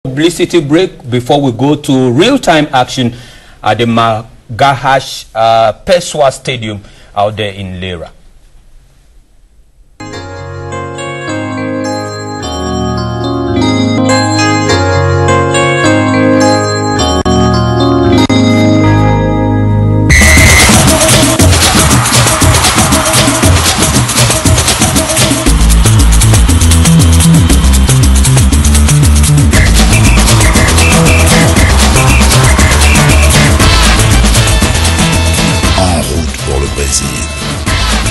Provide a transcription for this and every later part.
Publicity break before we go to real-time action at the Magahash Peswa Stadium out there in Lira.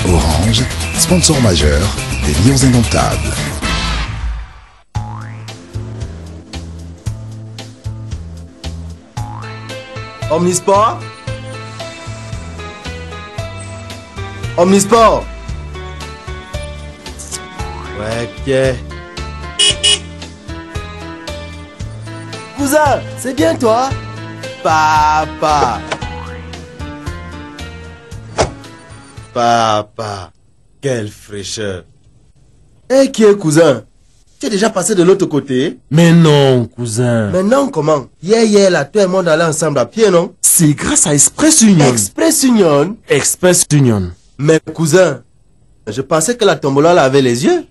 Orange, sponsor majeur des Lions Indomptables. Omnisport. Omnisport. Ouais, ok. Cousin, c'est bien toi? Papa. Papa, quelle fraîcheur. Eh, qui est cousin? Tu es déjà passé de l'autre côté? Mais non, cousin. Mais non, comment? Hier, là, tout le monde allait ensemble à pied, non? C'est grâce à Express Union. Express Union? Express Union. Mais cousin, je pensais que la tombola là avait les yeux.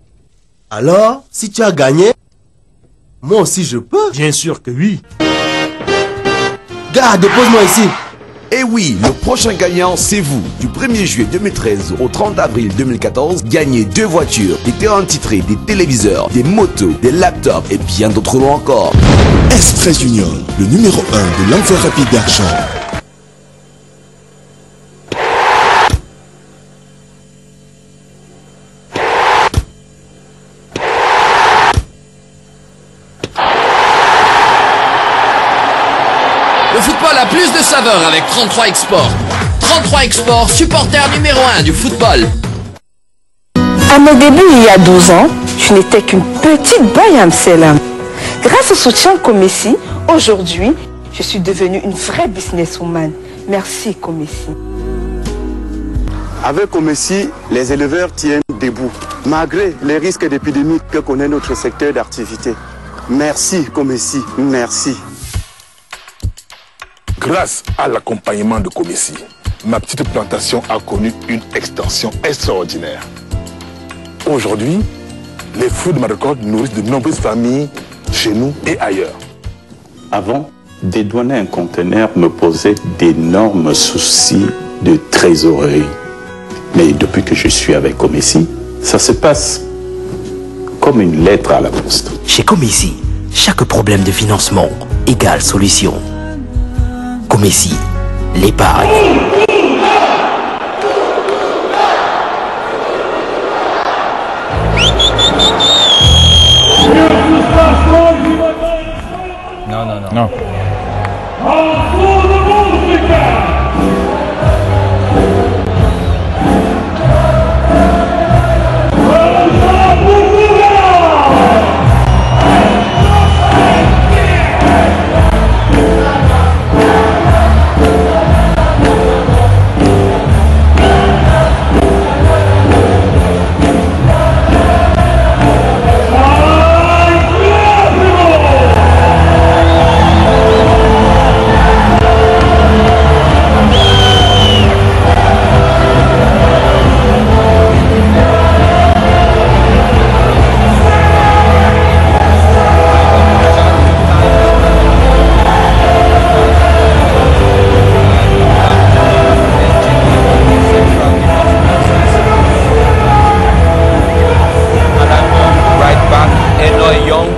Alors, si tu as gagné, moi aussi je peux. Bien sûr que oui. Gars, dépose-moi ici. Et oui, le prochain gagnant, c'est vous. Du 1er juillet 2013 au 30 avril 2014, gagnez 2 voitures, des terrains titrés, des téléviseurs, des motos, des laptops et bien d'autres lots encore. Express Union, le numéro 1 de l'envoi rapide d'argent. Le football a plus de saveur avec 33 Export. 33 Export, supporter numéro 1 du football. À mes débuts, il y a 12 ans, je n'étais qu'une petite boy à Amsterdam. Grâce au soutien de Comessi, aujourd'hui, je suis devenue une vraie businesswoman. Merci Comessi. Avec Comessi, les éleveurs tiennent debout, malgré les risques d'épidémie que connaît notre secteur d'activité. Merci Comessi, merci. Grâce à l'accompagnement de Comessi, ma petite plantation a connu une extension extraordinaire. Aujourd'hui, les fruits de ma récolte nourrissent de nombreuses familles chez nous et ailleurs. Avant, dédouaner un conteneur me posait d'énormes soucis de trésorerie. Mais depuis que je suis avec Comessi, ça se passe comme une lettre à la poste. Chez Comessi, chaque problème de financement égale solution. Comessi, l'épargne. Non.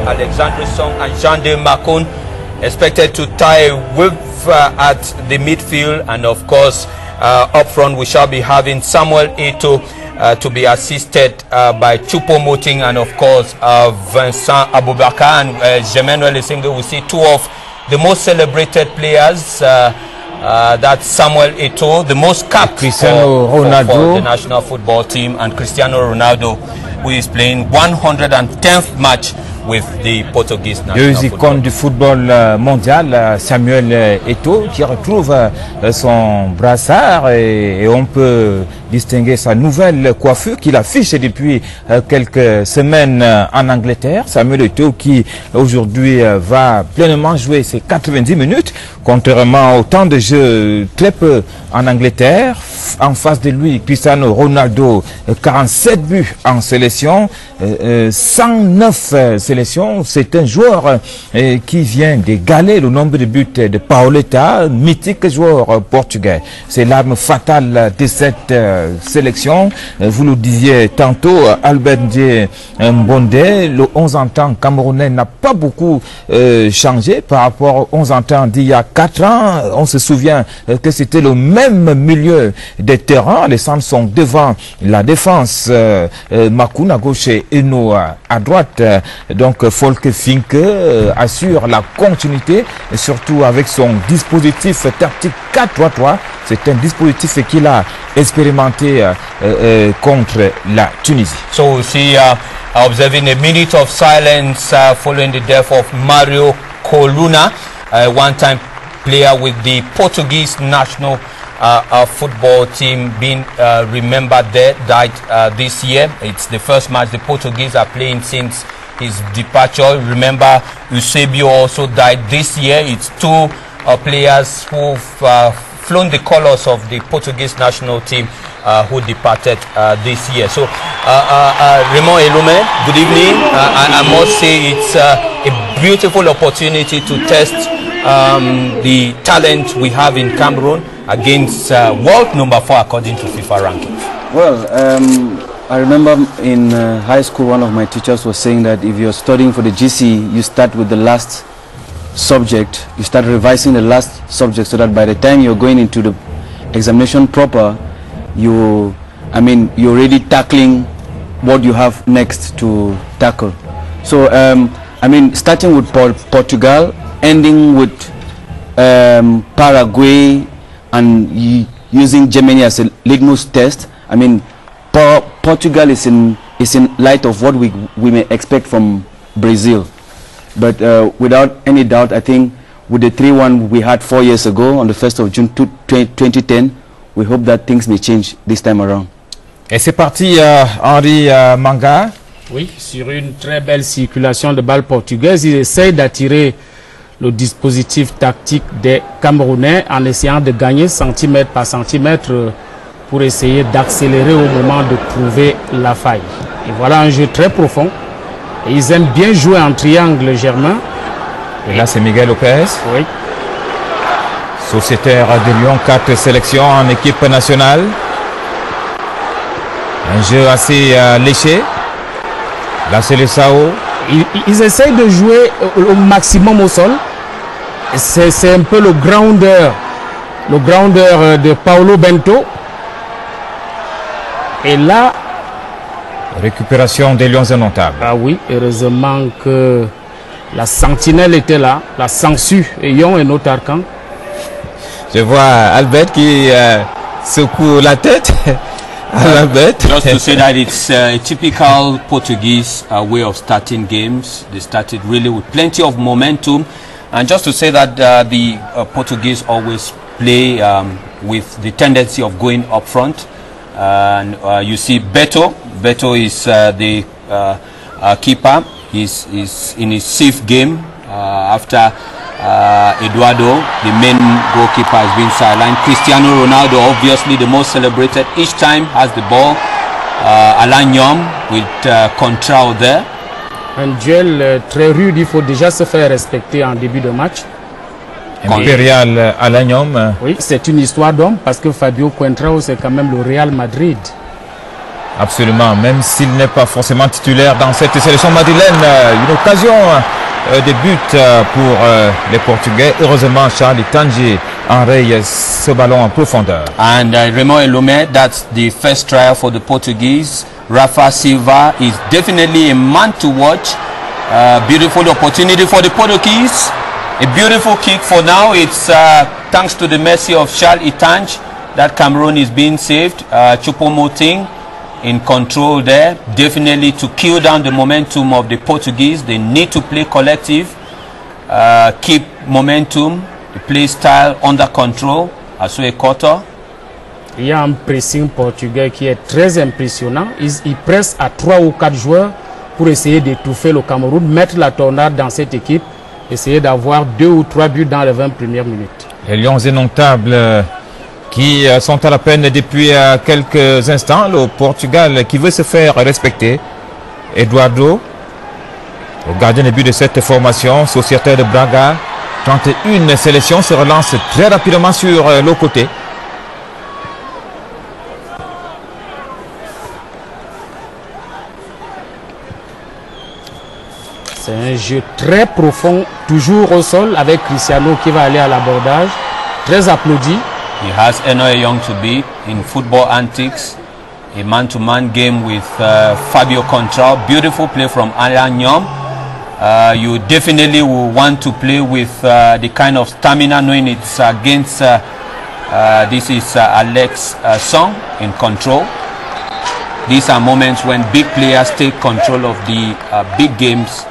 Alexandre Song and Jean-De Macon expected to tie with at the midfield, and of course up front we shall be having Samuel Eto'o to be assisted by Choupo-Moting and of course Vincent Aboubakar and Jemenwell Esengo. We see two of the most celebrated players, that's Samuel Eto'o, the most capped for the national football team, and Cristiano Ronaldo, who is playing 110th match with the Portuguese national Deux football. icônes du football mondial, Samuel Eto'o qui retrouve son brassard et on peut distinguer sa nouvelle coiffure qu'il affiche depuis quelques semaines en Angleterre. Samuel Eto'o qui aujourd'hui va pleinement jouer ses 90 minutes, contrairement au temps de jeu très peu en Angleterre. En face de lui, Cristiano Ronaldo, 47 buts en sélection, 109 sélections. C'est un joueur qui vient d'égaler le nombre de buts de Paoletta, mythique joueur portugais. C'est l'arme fatale de cette sélection. Vous le disiez tantôt, Albert Mbondé, le 11 ans camerounais n'a pas beaucoup changé par rapport au 11 ans d'il y a 4 ans. On se souvient que c'était le même milieu des terrains. Les centres sont devant la défense. Makoun à gauche et Eno à droite. Donc Volker Finke assure la continuité, et surtout avec son dispositif tactique 4-3-3. C'est un dispositif qu'il a expérimenté contre la Tunisie. So we see observing a minute of silence following the death of Mario Coluna, one-time player with the Portuguese national football team, being remembered there, died this year. It's the first match the Portuguese are playing since his departure. Remember, Eusebio also died this year. It's two players who've flown the colors of the Portuguese national team who departed this year. So, Raymond Elume, good evening. I must say it's a beautiful opportunity to test the talent we have in Cameroon against world number 4 according to FIFA rankings. Well, I remember in high school one of my teachers was saying that if you're studying for the GC, you start with the last subject, you start revising the last subject so that by the time you're going into the examination proper, you're already tackling what you have next to tackle. So, starting with Portugal, ending with Paraguay, and using Germany as a litmus test. I mean, Portugal is in light of what we may expect from Brazil. But without any doubt, I think with the 3-1 we had 4 years ago on the 1st of June 2010, we hope that things may change this time around. Et c'est parti, Henri Manga. Oui, sur une très belle circulation de balles portugaises, ils essayent d'attirer le dispositif tactique des Camerounais en essayant de gagner centimètre par centimètre pour essayer d'accélérer au moment de trouver la faille. Et voilà un jeu très profond. Et ils aiment bien jouer en triangle, Germain. Et là, c'est Miguel Lopez. Oui. Sociétaire de Lyon, 4 sélections en équipe nationale. Un jeu assez léché. Là, c'est le Sao. Ils essayent de jouer au maximum au sol. C'est un peu le grounder de Paulo Bento. Et là, récupération des Lions indomptables. Ah oui, heureusement que la sentinelle était là, la sangsue ayant un autre arcan. Je vois Albert qui secoue la tête. Just to say that it's a typical Portuguese way of starting games. They started really with plenty of momentum. And just to say that the Portuguese always play with the tendency of going up front. And you see Beto. Beto is the keeper. He's in his 6th game after Eduardo, the main goalkeeper, has been sidelined. Cristiano Ronaldo, obviously the most celebrated, each time has the ball. Alain Nyom with Contrao there. Un duel très rude, il faut déjà se faire respecter en début de match. Impérial Alain Nyom. Oui, c'est une histoire d'homme parce que Fabio Contrao, c'est quand même le Real Madrid. Absolument, même s'il n'est pas forcément titulaire dans cette sélection madrilène, une occasion de but pour les Portugais. Heureusement, Charles Tangi enraye ce ballon en profondeur. And Raymond Elume, that's the first trial for the Portuguese. Rafa Silva is definitely a man to watch. Beautiful opportunity for the Portuguese. A beautiful kick for now. It's thanks to the mercy of Charles Itange that Cameroon is being saved. Choupo-Moting in control there. Definitely to kill down the momentum of the Portuguese. They need to play collective, keep momentum, the play style under control. Assoé Koto. Il y a un pressing portugais qui est très impressionnant. Ils pressent à 3 ou 4 joueurs pour essayer d'étouffer le Cameroun, mettre la tornade dans cette équipe, essayer d'avoir 2 ou 3 buts dans les 20 premières minutes. Les Lions indomptables qui sont à la peine depuis quelques instants. Le Portugal qui veut se faire respecter. Eduardo, le gardien de but de cette formation, Société de Braga, 31 sélections, se relance très rapidement sur le côté. C'est un jeu très profond, toujours au sol, avec Cristiano qui va aller à l'abordage. Très applaudi. He has Enoy Young to beat in football antics. A man-to-man game with Fabio Contrao. Beautiful play from Alain Nyom. You definitely will want to play with the kind of stamina, knowing it's against this is Alex Song in control. These are moments when big players take control of the big games,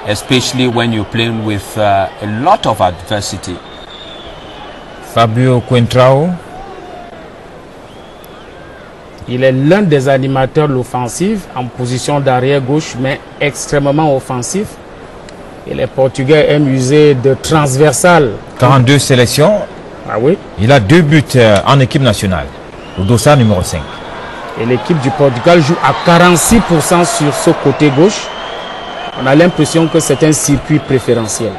especially when you're playing with a lot of adversity. Fabio Contrao. Il est l'un des animateurs de l'offensive en position d'arrière gauche, mais extrêmement offensif. Et les Portugais aiment user de transversal. 42 sélections. Ah oui. Il a 2 buts en équipe nationale. Le dossard numéro 5. Et l'équipe du Portugal joue à 46% sur ce côté gauche. On a l'impression que c'est un circuit préférentiel.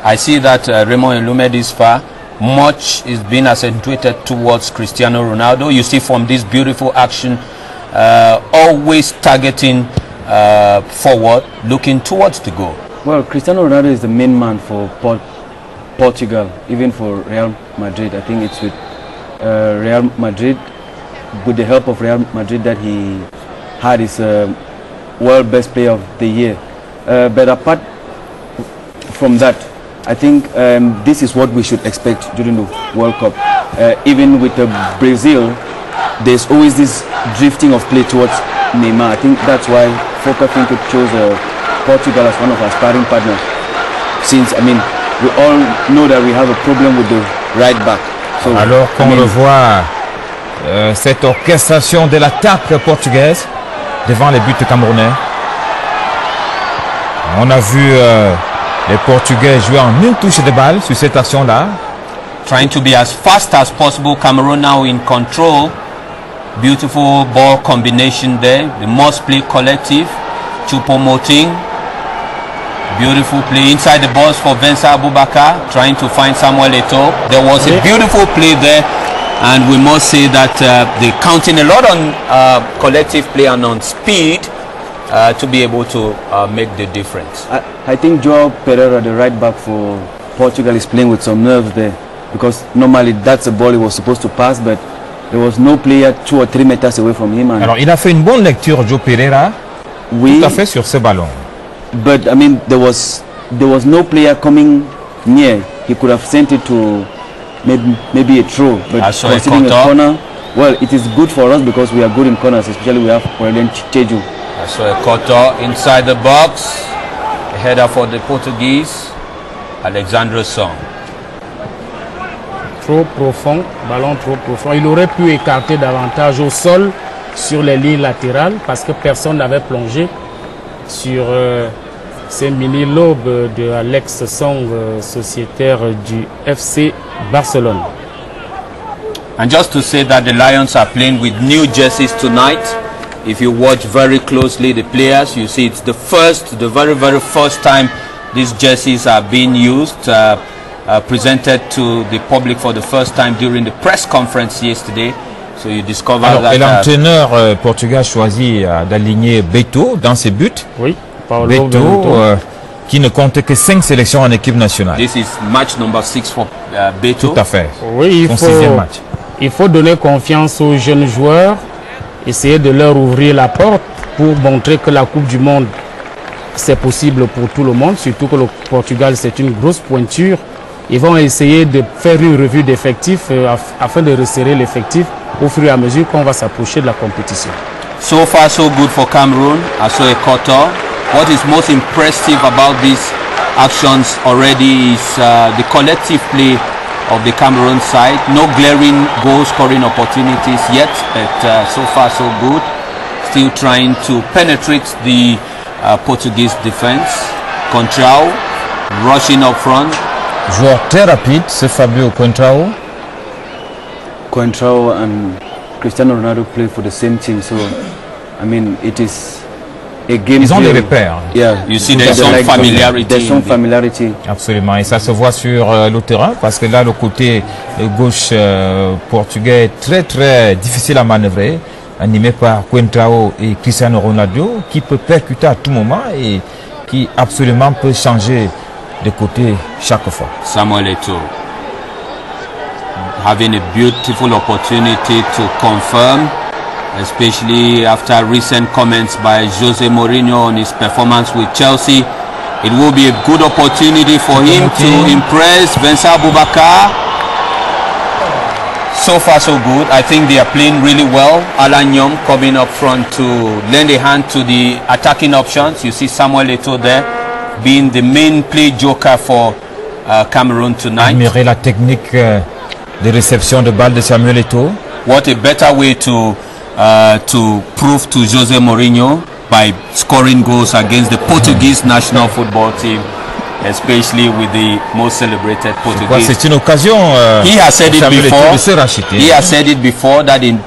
I see that Raymond Elumedisfa, much is being accentuated towards Cristiano Ronaldo. You see from this beautiful action, always targeting forward, looking towards the goal. Well, Cristiano Ronaldo is the main man for Portugal, even for Real Madrid. I think it's with Real Madrid, with the help of Real Madrid, that he had his world best player of the year. But apart from that, I think this is what we should expect during the World Cup. Even with Brazil, there's always this drifting of play towards Neymar. I think that's why Foka Finke chose Portugal as one of our sparring partners. Since, I mean, we all know that we have a problem with the right back. So, alors qu'on revoit cette orchestration de l'attaque portugaise devant les buts camerounais. On a vu les Portugais jouer en une touche de balle sur cette action-là. Trying to be as fast as possible. Cameroon now in control. Beautiful ball combination there. They must play collective. Choupo-Moting. Beautiful play inside the box for Vincent Aboubakar. Trying to find Samuel Eto'o. There was a beautiful play there. And we must say that they're counting a lot on collective play and on speed to be able to make the difference. I think Joao Pereira, the right back for Portugal, is playing with some nerves there, because normally that's a ball he was supposed to pass, but there was no player 2 or 3 meters away from him. And alors il a fait une bonne lecture, Joao Pereira, oui, tout à fait sur ce ballon. But I mean, there was no player coming near. He could have sent it to maybe a throw, but considering a corner, well, it is good for us because we are good in corners, especially we have Aurelien Cheju. So a Koto inside the box, a header for the Portuguese, Alexandre Song. Trop profond, ballon trop profond. Il aurait pu écarter davantage au sol sur les lignes latérales parce que personne n'avait plongé sur ces mini-lobes de Alex Song, sociétaire du FC Barcelone. And just to say that the Lions are playing with new jerseys tonight. If you watch very closely the players, you see it's the very first time these jerseys are being used, presented to the public for the first time during the press conference yesterday. So you discover that. Et l'entraîneur portugais a choisi d'aligner Beto dans ses buts. Oui, Beto qui ne compte que 5 sélections en équipe nationale. This is match number 6 for Beto. Tout à fait. Oui, il faut donner confiance aux jeunes joueurs. Essayer de leur ouvrir la porte pour montrer que la Coupe du Monde, c'est possible pour tout le monde, surtout que le Portugal, c'est une grosse pointure. Ils vont essayer de faire une revue d'effectifs afin de resserrer l'effectif au fur et à mesure qu'on va s'approcher de la compétition. So far, so good for Cameroon. Aso Ekoto. What is most impressive about these actions already is the collective play of the Cameroon side. No glaring goal-scoring opportunities yet, but so far, so good. Still trying to penetrate the Portuguese defense. Contrao rushing up front. Joueur très rapide, c'est Fabio Contrao. Contrao and Cristiano Ronaldo play for the same team, so I mean it is a game. Ils ont des repères. Yeah, you see there's some familiarity. There's some familiarity. Absolument, et ça se voit sur le terrain parce que là le côté gauche portugais est très très difficile à manœuvrer, animé par Contrao et Cristiano Ronaldo qui peut percuter à tout moment et qui absolument peut changer de côté chaque fois. Samuel Eto'o having a beautiful opportunity to confirm, especially after recent comments by Jose Mourinho on his performance with Chelsea. It will be a good opportunity for him to impress Vincent Aboubakar. So far so good. I think they are playing really well. Alan Young coming up front to lend a hand to the attacking options. You see Samuel Eto'o there being the main play joker for Cameroon tonight. Admirer la technique de réception de balle de Samuel Eto'o. What a better way to prove to Jose Mourinho by scoring goals against the Portuguese national football team, especially with the most celebrated Portuguese. C'est une occasion. He has said it before. De se racheter. He has said it before that in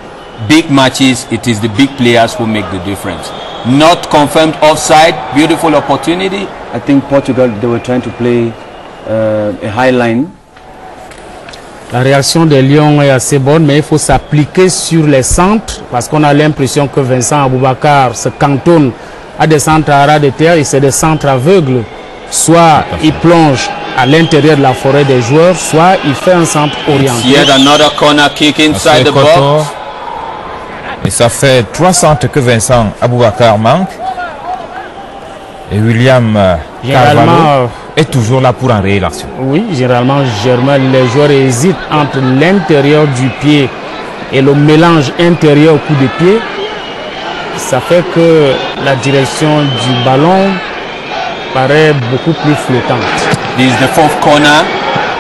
big matches it is the big players who make the difference. Not confirmed offside. Beautiful opportunity. I think Portugal, they were trying to play a high line. La réaction des Lions est assez bonne, mais il faut s'appliquer sur les centres parce qu'on a l'impression que Vincent Aboubakar se cantonne à des centres à ras de terre et c'est des centres aveugles. Soit il plonge à l'intérieur de la forêt des joueurs, soit il fait un centre orienté. Yet another corner kick inside the box. Et ça fait 3 centres que Vincent Aboubakar manque. Et William Carvalho est toujours là pour enrayer l'action. Oui, généralement, les joueurs hésitent entre l'intérieur du pied et le mélange intérieur coup de pied. Ça fait que la direction du ballon paraît beaucoup plus flottante. This is the fourth corner.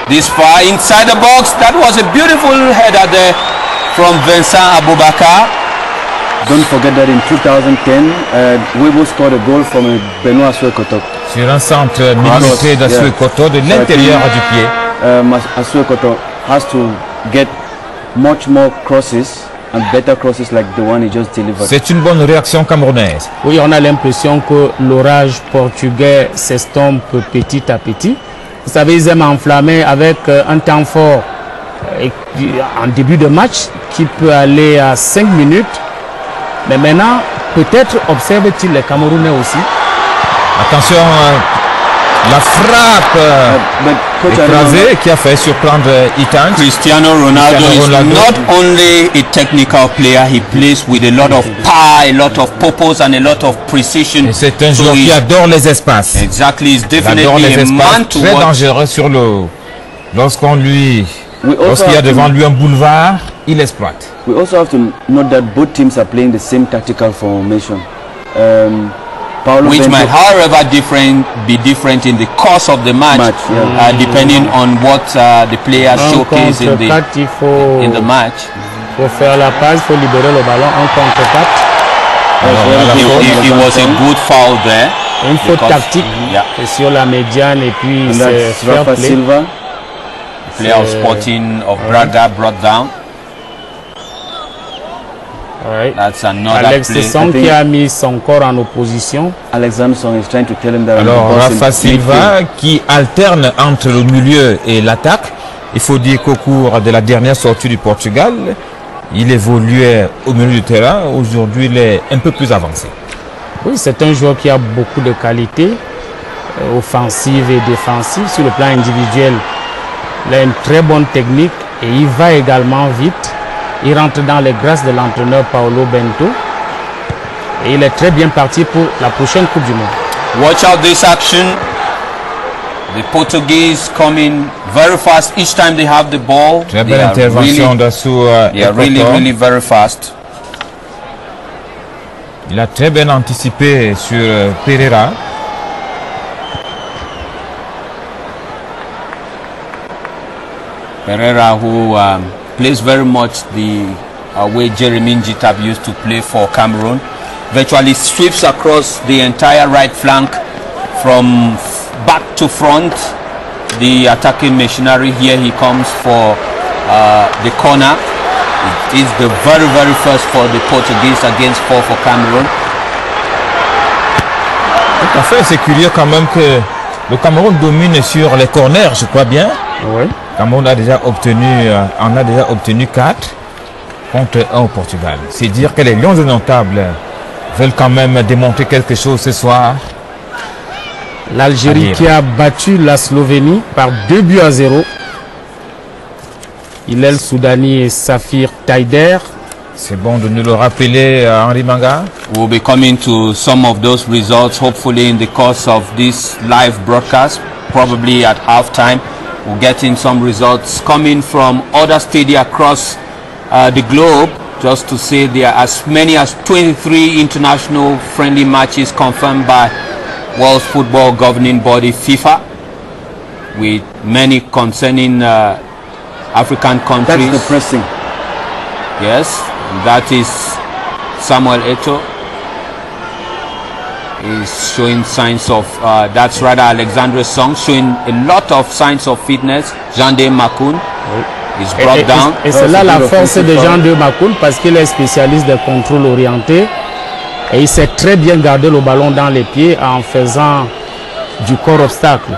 This far inside the box. That was a beautiful header there from Vincent Aboubakar. Don't forget that in 2010, Webo scored a goal from Benoît Assou Ekoto. Sur un centre minuté d'Assou Ekoto de l'intérieur du pied. Assou Ekoto has to get much more crosses and better crosses like the one he just delivered. C'est une bonne réaction camerounaise. Oui, on a l'impression que l'orage portugais s'estompe petit à petit. Vous savez, ils aiment enflammer avec un temps fort en début de match qui peut aller à 5 minutes. Mais maintenant, peut-être observe-t-il les Camerounais aussi. Attention, la frappe écrasée qui a fait surprendre Itan. Cristiano Ronaldo is not only a technical player, he plays with a lot of power, a lot of purpose and a lot of precision. Et c'est un joueur qui adore les espaces. Exactly, he's Il adore definitely les a man espaces, to très watch. dangereux sur le... Lorsqu'il y a devant lui un boulevard, il exploite. We also have to note that both teams are playing the same tactical formation. Which might, however, be different in the course of the match, depending on what the players showcase in the match. Il faut faire la passe, il faut libérer le ballon en contre-attaque. It was a good foul there. Une faute tactique sur la médiane et puis c'est fair play. Silva. Player of Sporting of Braga brought down. That's another Alex play. Song qui a mis son corps en opposition. Alexander Song is trying to tell him that. Alors Rafa Silva qui alterne entre le milieu et l'attaque. Il faut dire qu'au cours de la dernière sortie du Portugal, il évoluait au milieu du terrain. Aujourd'hui, il est un peu plus avancé. Oui, c'est un joueur qui a beaucoup de qualités offensives et défensives. Sur le plan individuel, il a une très bonne technique et il va également vite. Il rentre dans les grâces de l'entraîneur Paulo Bento et il est très bien parti pour la prochaine Coupe du Monde. Watch out this action. The Portuguese coming very fast each time they have the ball. Très belle intervention d'Assou. They are really very fast. Il a très bien anticipé sur Pereira. Pereira, who plays very much the way Jeremy Njitap used to play for Cameroon, virtually sweeps across the entire right flank from back to front. The attacking machinery, here he comes for the corner. It is the very first for the Portuguese against 4 for Cameroon. Tout à fait, c'est curieux quand même que le Cameroun domine sur les corners, je crois bien. Oui. Cameroun a déjà obtenu 4 contre 1 au Portugal. C'est dire que les Lions indomptables veulent quand même démontrer quelque chose ce soir. L'Algérie qui a battu la Slovénie par 2-0. Hillel Soudani et Safir Taider. C'est bon de nous le rappeler, Henri Manga. We'll be coming to some of those results hopefully in the course of this live broadcast, probably at halftime. We'll get in some results coming from other stadia across the globe. Just to say there are as many as 23 international friendly matches confirmed by World Football Governing Body FIFA, with many concerning African countries. That's the pressing. Yes, that is Samuel Eto'o. Is showing signs of, that's rather Alexandre Song, showing a lot of signs of fitness. Jean-De Makoun is brought down. Et c'est là la force de Jean-De Makoun, parce qu'il est spécialiste des contrôles orientés. Et il sait très bien garder le ballon dans les pieds en faisant du corps obstacle.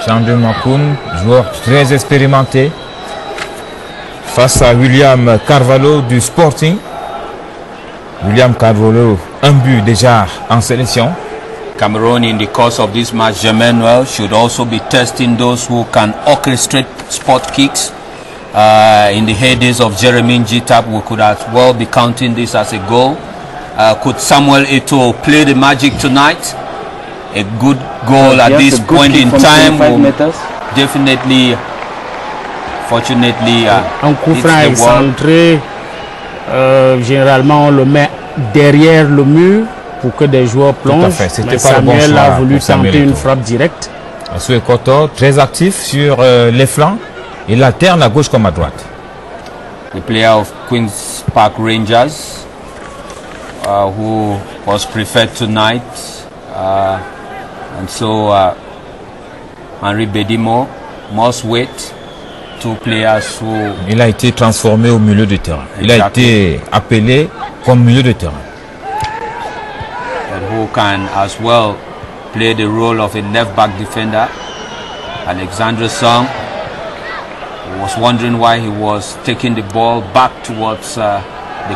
Jean-De Makoun, joueur très expérimenté, face à William Carvalho du Sporting. William Carvalho, un but déjà en sélection. Cameroon, in the course of this match, Germanuel should also be testing those who can orchestrate spot kicks. In the heydays of Jeremy Njitap, we could as well be counting this as a goal. Could Samuel Eto'o play the magic tonight? A good goal at this point in time will definitely, fortunately, un coup franc excentré, généralement on le met derrière le mur pour que des joueurs plongent. Mais Samuel a voulu tenter une frappe directe. Assou Ekoto, très actif sur les flancs, il alterne à gauche comme à droite. The player of Queen's Park Rangers, who was preferred tonight, and so Henri Bedimo must wait. 2 players who... Il a été transformé au milieu de terrain. Il a été appelé comme milieu de terrain. And who can as well play the role of a left-back defender. Alexandre Song was wondering why he was taking the ball back towards the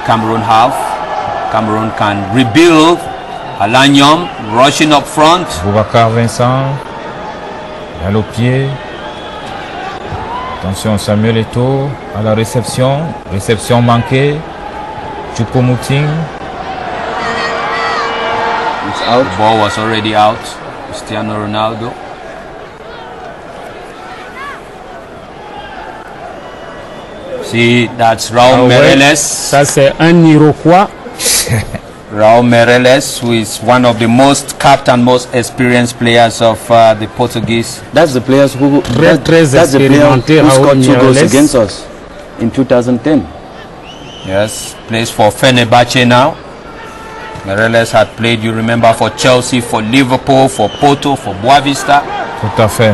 Cameroon half. Cameroon can rebuild. Alagnom rushing up front. Boubacar Vincent, balle au pied. Attention, Samuel Eto'o à la réception. Réception manquée. Choupo-Moting. The ball was already out. Cristiano Ronaldo. See, that's Raul Meireles. Ça, c'est un Iroquois. Raul Meireles, who is one of the most capped and most experienced players of the Portuguese. That's the players who scored 2 goals against us in 2010. Yes, plays for Fenerbahce now. Meireles had played, you remember, for Chelsea, for Liverpool, for Porto, for Boavista. Tout à fait.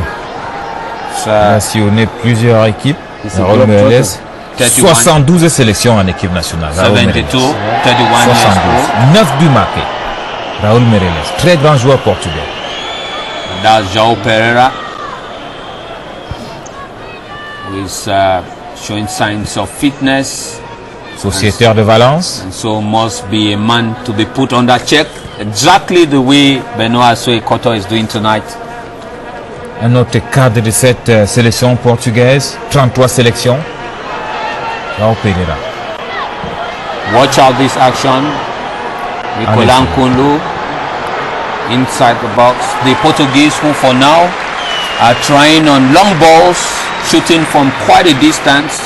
Il a sillonné plusieurs équipes. Raul Meireles. 72 sélections en équipe nationale. 72, 31 72. 9 buts marqués. Raul Meireles, très grand joueur portugais. And that's João Pereira, who is showing signs of fitness. Sociétaire de Valence. And so must be a man to be put under check, exactly the way Benoit Assou Ekoto is doing tonight. Un autre cadre de cette sélection portugaise, 33 sélections. João Pereira. Watch out this action. Nicolas Nkoulou inside the box. The Portuguese, who for now trying on long balls, shooting from quite a distance.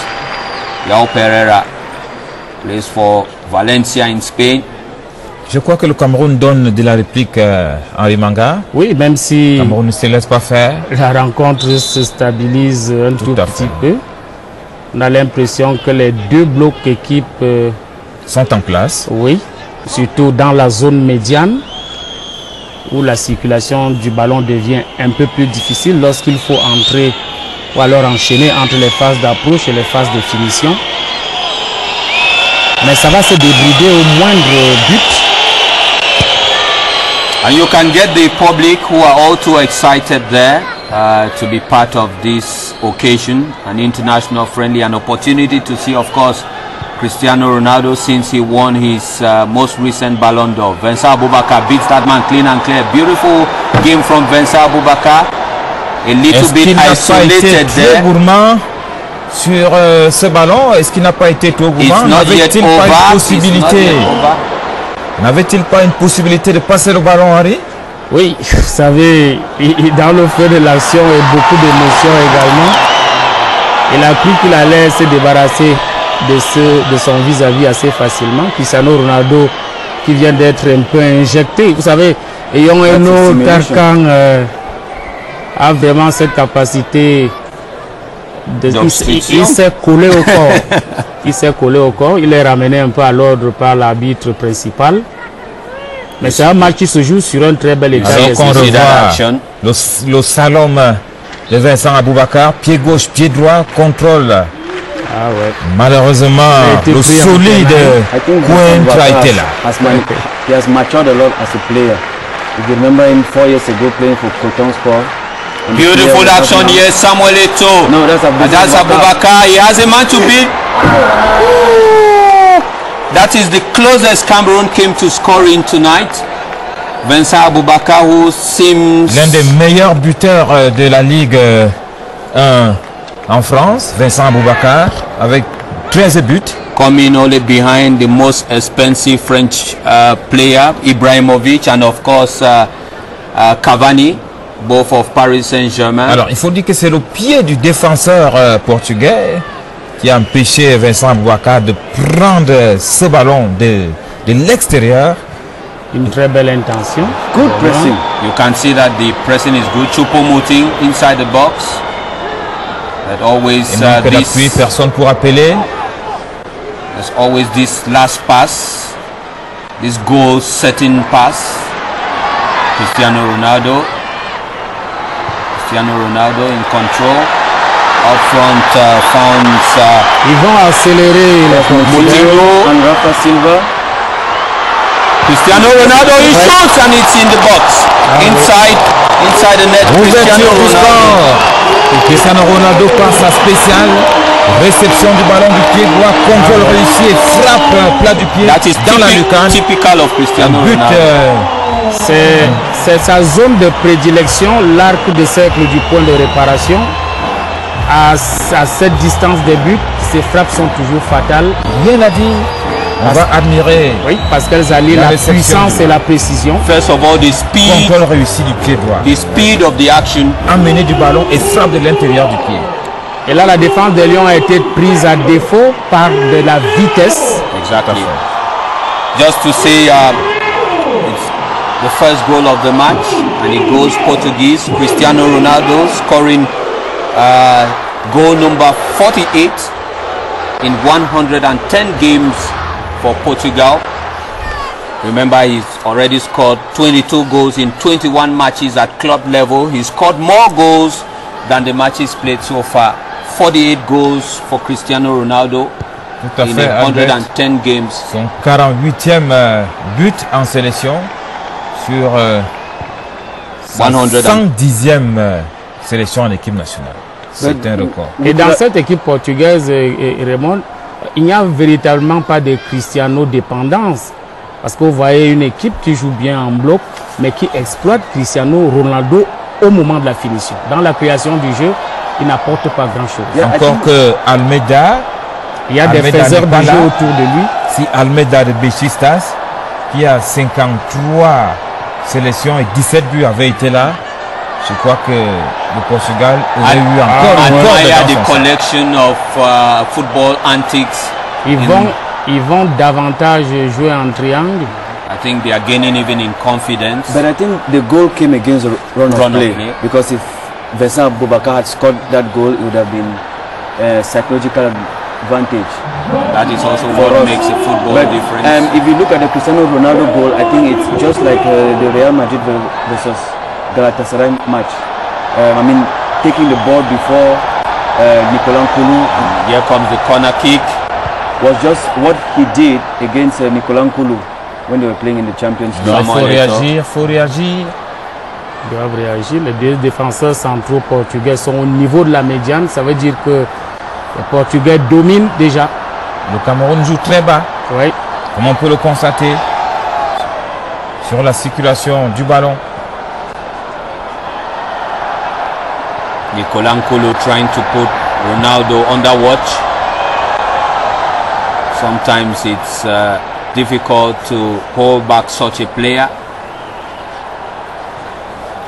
João Pereira plays for Valencia in Spain. Je crois que le Cameroun donne de la réplique à Henri Manga. Oui, même si le Cameroun ne se laisse pas faire. La rencontre se stabilise un tout petit peu. On a l'impression que les deux blocs équipes sont en place. Oui, surtout dans la zone médiane où la circulation du ballon devient un peu plus difficile lorsqu'il faut entrer ou alors enchaîner entre les phases d'approche et les phases de finition. Mais ça va se débrider au moindre but. And you can get the public who are all too excited there to be part of this occasion, an international friendly, an opportunity to see, of course, Cristiano Ronaldo since he won his most recent Ballon d'Or. Vincent Aboubakar beats that man clean and clear. Beautiful game from Vincent Aboubakar. A little bit isolated there. Gourmand sur ce ballon, est-ce qu'il n'a pas été trop gourmand? N'avait-il pas une possibilité? N'avait-il pas une possibilité de passer le ballon, Henri? Oui, vous savez, dans le feu de l'action et beaucoup d'émotions également, il a cru qu'il allait se débarrasser de son vis-à-vis assez facilement. Cristiano Ronaldo qui vient d'être un peu injecté. Vous savez, Young Eno Tarkan a vraiment cette capacité de... Il s'est collé au corps. Il s'est collé au corps. Il est ramené un peu à l'ordre par l'arbitre principal. Mais c'est un match qui se joue sur un très bel état. Alors qu'on revoit le slalom de Vincent Aboubakar, pied gauche, pied droit, contrôle. Ah ouais. Malheureusement, le solide Coentre a été là. He has matured a lot as a player. If you remember him 4 years ago playing for Coton Sport. Beautiful action here, Samuel Eto'o. No, that's Aboubakar. He has a man to beat. That is the closest Cameroon came to scoring tonight. Vincent Aboubakar, who seems... L'un des meilleurs buteurs de la Ligue 1 en France, Vincent Aboubakar, avec 13 buts. Coming only behind the most expensive French player, Ibrahimovic, and of course Cavani, both of Paris Saint-Germain. Alors, il faut dire que c'est le pied du défenseur portugais qui a empêché Vincent Aboubakar de prendre ce ballon de l'extérieur. Une très belle intention. Good pressing. You can see that the pressing is good. Choupo-Moting inside the box. That always this. Personne pour appeler. There's always this last pass, this goal-setting pass. Cristiano Ronaldo in control. Up front found. Ils vont accélérer Moutinho and Rafa Silva. Cristiano Ronaldo, he shoots and it's in the box. Inside the net. Cristiano Ronaldo passe à spécial. Réception du ballon du pied droit, contrôle réussi et frappe plat du pied dans la lucarne. Typical of Cristiano Ronaldo. C'est sa zone de prédilection, l'arc de cercle du point de réparation. À cette distance des buts, ses frappes sont toujours fatales. Rien à dire. On va admirer. Oui, parce qu'elles allient la puissance et la précision. First of all, the speed. Contrôle réussi du pied droit. The speed of the action. Amener du ballon et frappe de l'intérieur du pied. Et là, la défense des Lions a été prise à défaut par de la vitesse. Exactly. Just to say, it's the first goal of the match, and it goes Portuguese. Cristiano Ronaldo scoring goal number 48 in 110 games for Portugal. Remember, he's already scored 22 goals in 21 matches at club level. He scored more goals than the matches played so far. 48 goals for Cristiano Ronaldo in 110 games. Son 48e but en sélection sur 110e sélection en équipe nationale. C'est un record. Et dans cette équipe portugaise, Raymond, il n'y a véritablement pas de Cristiano dépendance. Parce que vous voyez une équipe qui joue bien en bloc, mais qui exploite Cristiano Ronaldo au moment de la finition. Dans la création du jeu, il n'apporte pas grand-chose. Encore que Almeida, il y a des faiseurs de jeu autour de lui. Si Almeida de Besiktas, qui a 53 sélections et 17 buts, avait été là, Je crois que le Portugal aurait eu encore admire de the collection of football antics. Ils vont davantage jouer en triangle. I think they are gaining even in confidence. But I think the goal came against the run of play. Because if Vincent Boubacar had scored that goal, it would have been a psychological advantage. That is also what makes a football difference. If you look at the Cristiano Ronaldo goal, I think it's just like the Real Madrid versus Galatasaray match. I mean, taking the ball before Nicolas Koulou. Here comes the corner kick. Was just what he did against Nicolas Koulou when they were playing in the Champions League. Il faut réagir. Ils doivent réagir. Les deux défenseurs centraux portugais sont au niveau de la médiane. Ça veut dire que les Portugais dominent déjà. Le Cameroun joue très bas. Oui. Comme on peut le constater sur la circulation du ballon. Nicolas Koulou trying to put Ronaldo under watch. Sometimes it's difficult to hold back such a player.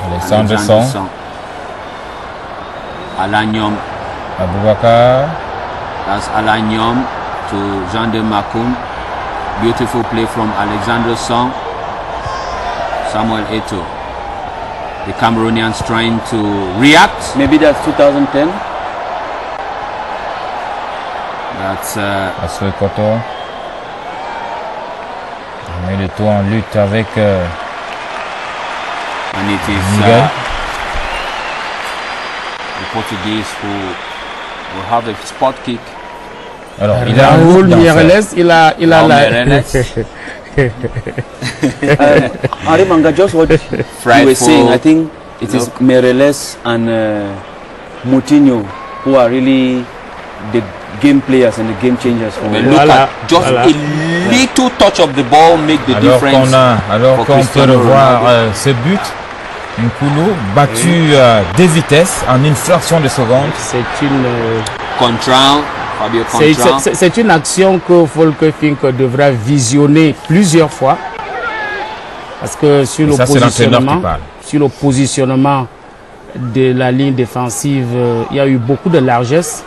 Alexandre Song. Alanyom. Aboubakar. That's Alanyom to Jean de Makoun. Beautiful play from Alexandre Song. Samuel Eto'o. The Cameroonians trying to react. Maybe that's 2010. That's Assoé Koto. On met le tout en lutte avec and it is Miguel. The Portuguese who will have a spot kick. Alors, il a un rôle Mireles, il a la... Henri Manga, just what you were saying, I think it is Mireles and Moutinho who are really the game players and the game changers. But look at just a little touch of the ball make the difference. Alors qu'on peut revoir ce but, Nkoulou battu des vitesses en une fraction de seconde. C'est une Contral, Fabio Contral. C'est une action que Volker Fink devra visionner plusieurs fois. Parce que sur le positionnement de la ligne défensive, il y a eu beaucoup de largesse.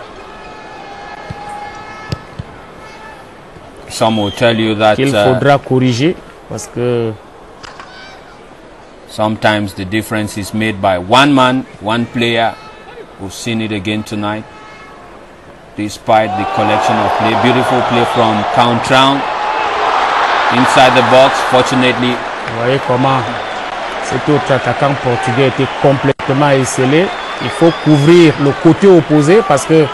Some will tell you that qu'il faudra corriger parce que sometimes the difference is made by one man, one player. We've seen it again tonight. Despite the collection of play, beautiful play from Contral inside the box. Fortunately, vous voyez comment cet autre attaquant portugais était complètement esselé. Il faut couvrir le côté opposé parce que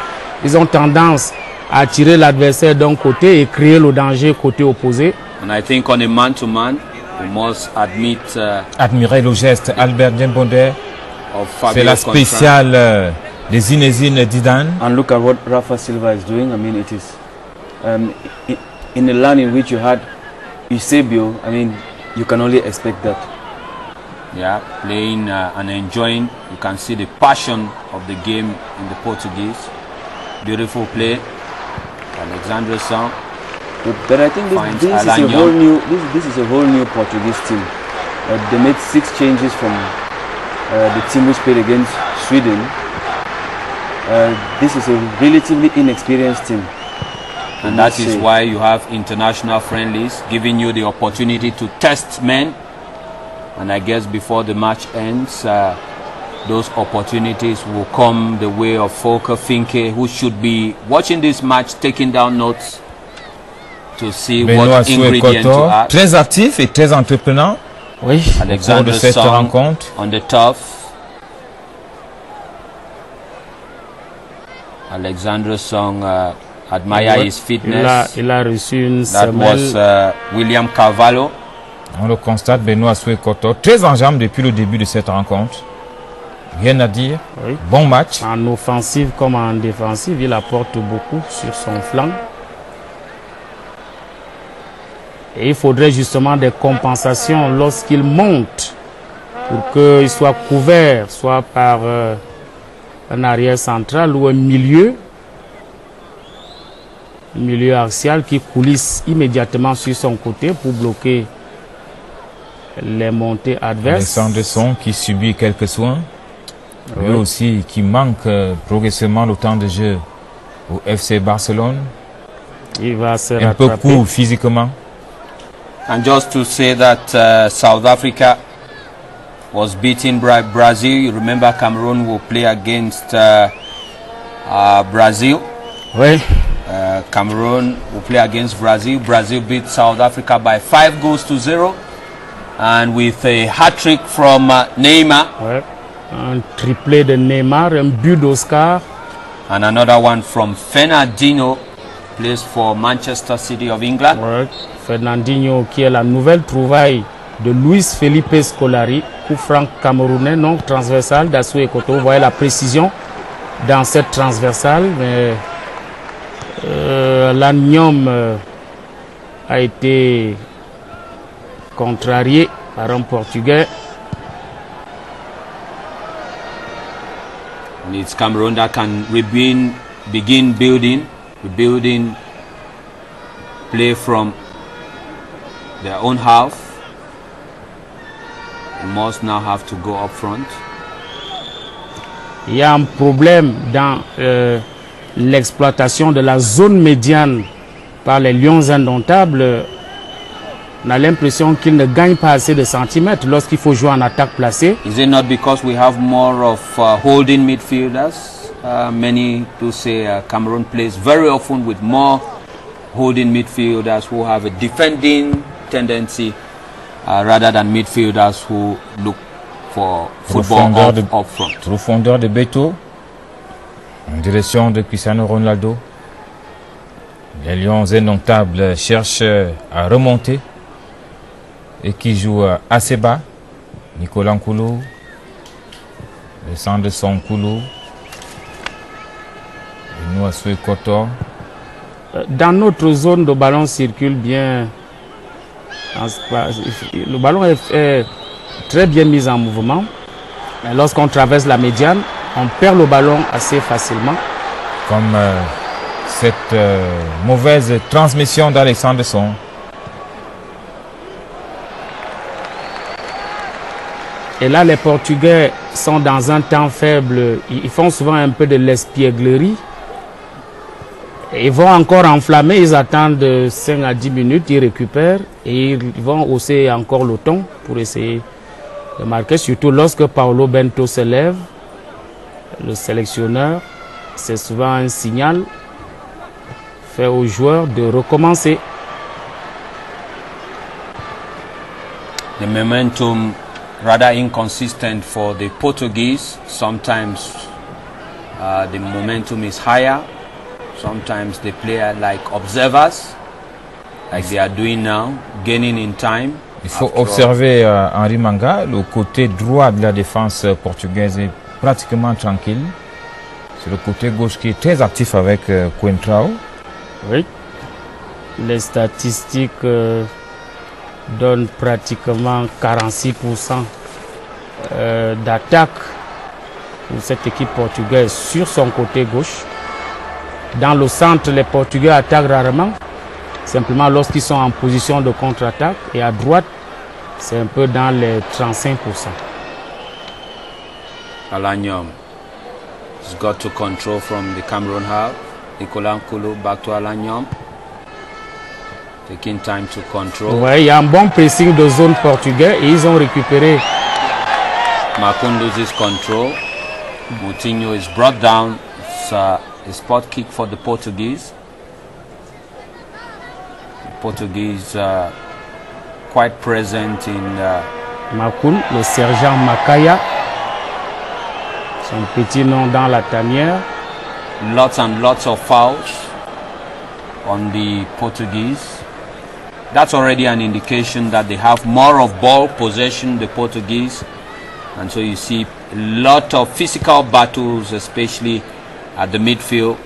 ils ont tendance à attirer l'adversaire d'un côté et créer le danger côté opposé. And I think on a man-to-man, we must admirer le geste Albert Djembonde. C'est la spéciale des Zinedine Zidane. And look at what Rafa Silva is doing. I mean, it is in the land in which you had Eusebio. I mean, you can only expect that. Yeah, playing and enjoying. You can see the passion of the game in the Portuguese. Beautiful play. Alexandre Song. But I think this is a whole new Portuguese team. They made 6 changes from the team which played against Sweden. This is a relatively inexperienced team. And that is why you have international friendlies, giving you the opportunity to test men. And I guess before the match ends, those opportunities will come the way of Volker Finke, who should be watching this match, taking down notes to see what ingredients to add. Très actif et très entreprenant. Oui. Alexandre de cette rencontre. On the turf. Alexandre Song admire his fitness. Il a reçu une semelle. That was William Carvalho. On le constate, Benoît Soué-Koto, très en jambes depuis le début de cette rencontre. Rien à dire. Oui. Bon match. En offensive comme en défensive, il apporte beaucoup sur son flanc. Et il faudrait justement des compensations lorsqu'il monte pour qu'il soit couvert, soit par un arrière central ou un milieu axial qui coulisse immédiatement sur son côté pour bloquer les montées adverses. Alexandre Song qui subit quelques soins. lui aussi qui manque progressivement le temps de jeu au FC Barcelone. Il va se un peu rattraper. court physiquement. And just to say that South Africa was beaten by Brazil. You remember Cameroon will play against Brazil. Oui. Cameroon will play against Brazil. Brazil beat South Africa by 5-0. And with a hat-trick from Neymar. Ouais. Un triplé de Neymar, un but d'Oscar. And another one from Fernandinho, plays for Manchester City of England. Ouais. Fernandinho qui est la nouvelle trouvaille de Luis Felipe Scolari, coup franc camerounais non transversal d'Assou Ekoto. Vous voyez la précision dans cette transversale, mais l'Anium a été contrarié par un Portugais. And it's Cameroon that can begin rebuilding play from their own half. They must now have to go up front. Il y a un problème dans l'exploitation de la zone médiane par les Lions indomptables. On a l'impression qu'ils ne gagnent pas assez de centimètres lorsqu'il faut jouer en attaque placée. Is it not because we have more of holding midfielders? Many do say Cameroon plays very often with more holding midfielders who have a defending tendency rather than midfielders who look for football up front. Profondeur de Beto en direction de Cristiano Ronaldo. Les Lions indomptables cherchent à remonter et qui joue assez bas. Nicolas Nkoulou, le centre de son Nkoulou. Et nous à Soué-Kotor. Dans notre zone, le ballon circule bien. Le ballon est très bien mis en mouvement. Mais lorsqu'on traverse la médiane, on perd le ballon assez facilement. Comme cette mauvaise transmission d'Alexandre Son. Et là, les Portugais sont dans un temps faible. Ils font souvent un peu de l'espièglerie. Ils vont encore enflammer, ils attendent de 5 à 10 minutes, ils récupèrent et ils vont hausser encore le ton pour essayer de marquer, surtout lorsque Paulo Bento se lève, le sélectionneur, c'est souvent un signal fait aux joueurs de recommencer. The momentum rather inconsistent for the Portuguese. Sometimes the momentum is higher. Sometimes they play like observers, like they are doing now, gaining in time. Il faut observer Henri Manga, le côté droit de la défense portugaise est pratiquement tranquille. C'est le côté gauche qui est très actif avec Coentrao. Oui, les statistiques donnent pratiquement 46% d'attaque pour cette équipe portugaise sur son côté gauche. Dans le centre, les Portugais attaquent rarement, simplement lorsqu'ils sont en position de contre-attaque. Et à droite, c'est un peu dans les 35%. Alanyom has got to control from the Cameroon half. Nicolas Nkoulou back to Alanyom. Taking time to control. Ouais, il y a un bon pressing de zone portugais et ils ont récupéré. Makoun loses control. Moutinho is brought down. It's a spot kick for the Portuguese. The Portuguese quite present in Makoun, le sergent Makaya. Son petit nom dans la tanière. Lots and lots of fouls on the Portuguese. That's already an indication that they have more of ball possession, the Portuguese. And so you see a lot of physical battles, especially at the midfield,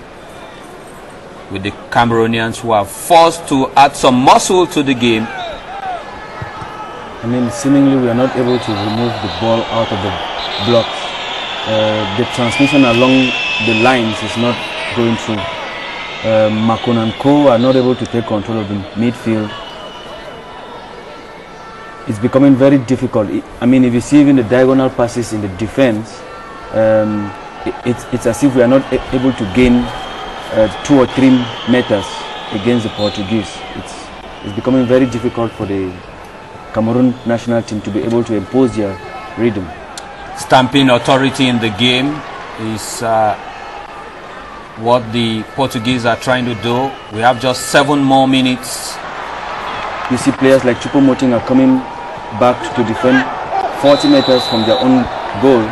with the Cameroonians who are forced to add some muscle to the game. I mean, seemingly we are not able to remove the ball out of the blocks. The transmission along the lines is not going through. Makoun and Co are not able to take control of the midfield. It's becoming very difficult. I mean, if you see even the diagonal passes in the defense, it's as if we are not able to gain 2 or 3 meters against the Portuguese. It's becoming very difficult for the Cameroon national team to be able to impose their rhythm. Stamping authority in the game is what the Portuguese are trying to do. We have just 7 more minutes. You see players like Choupo-Moting are coming back to defend 40 meters from their own goal.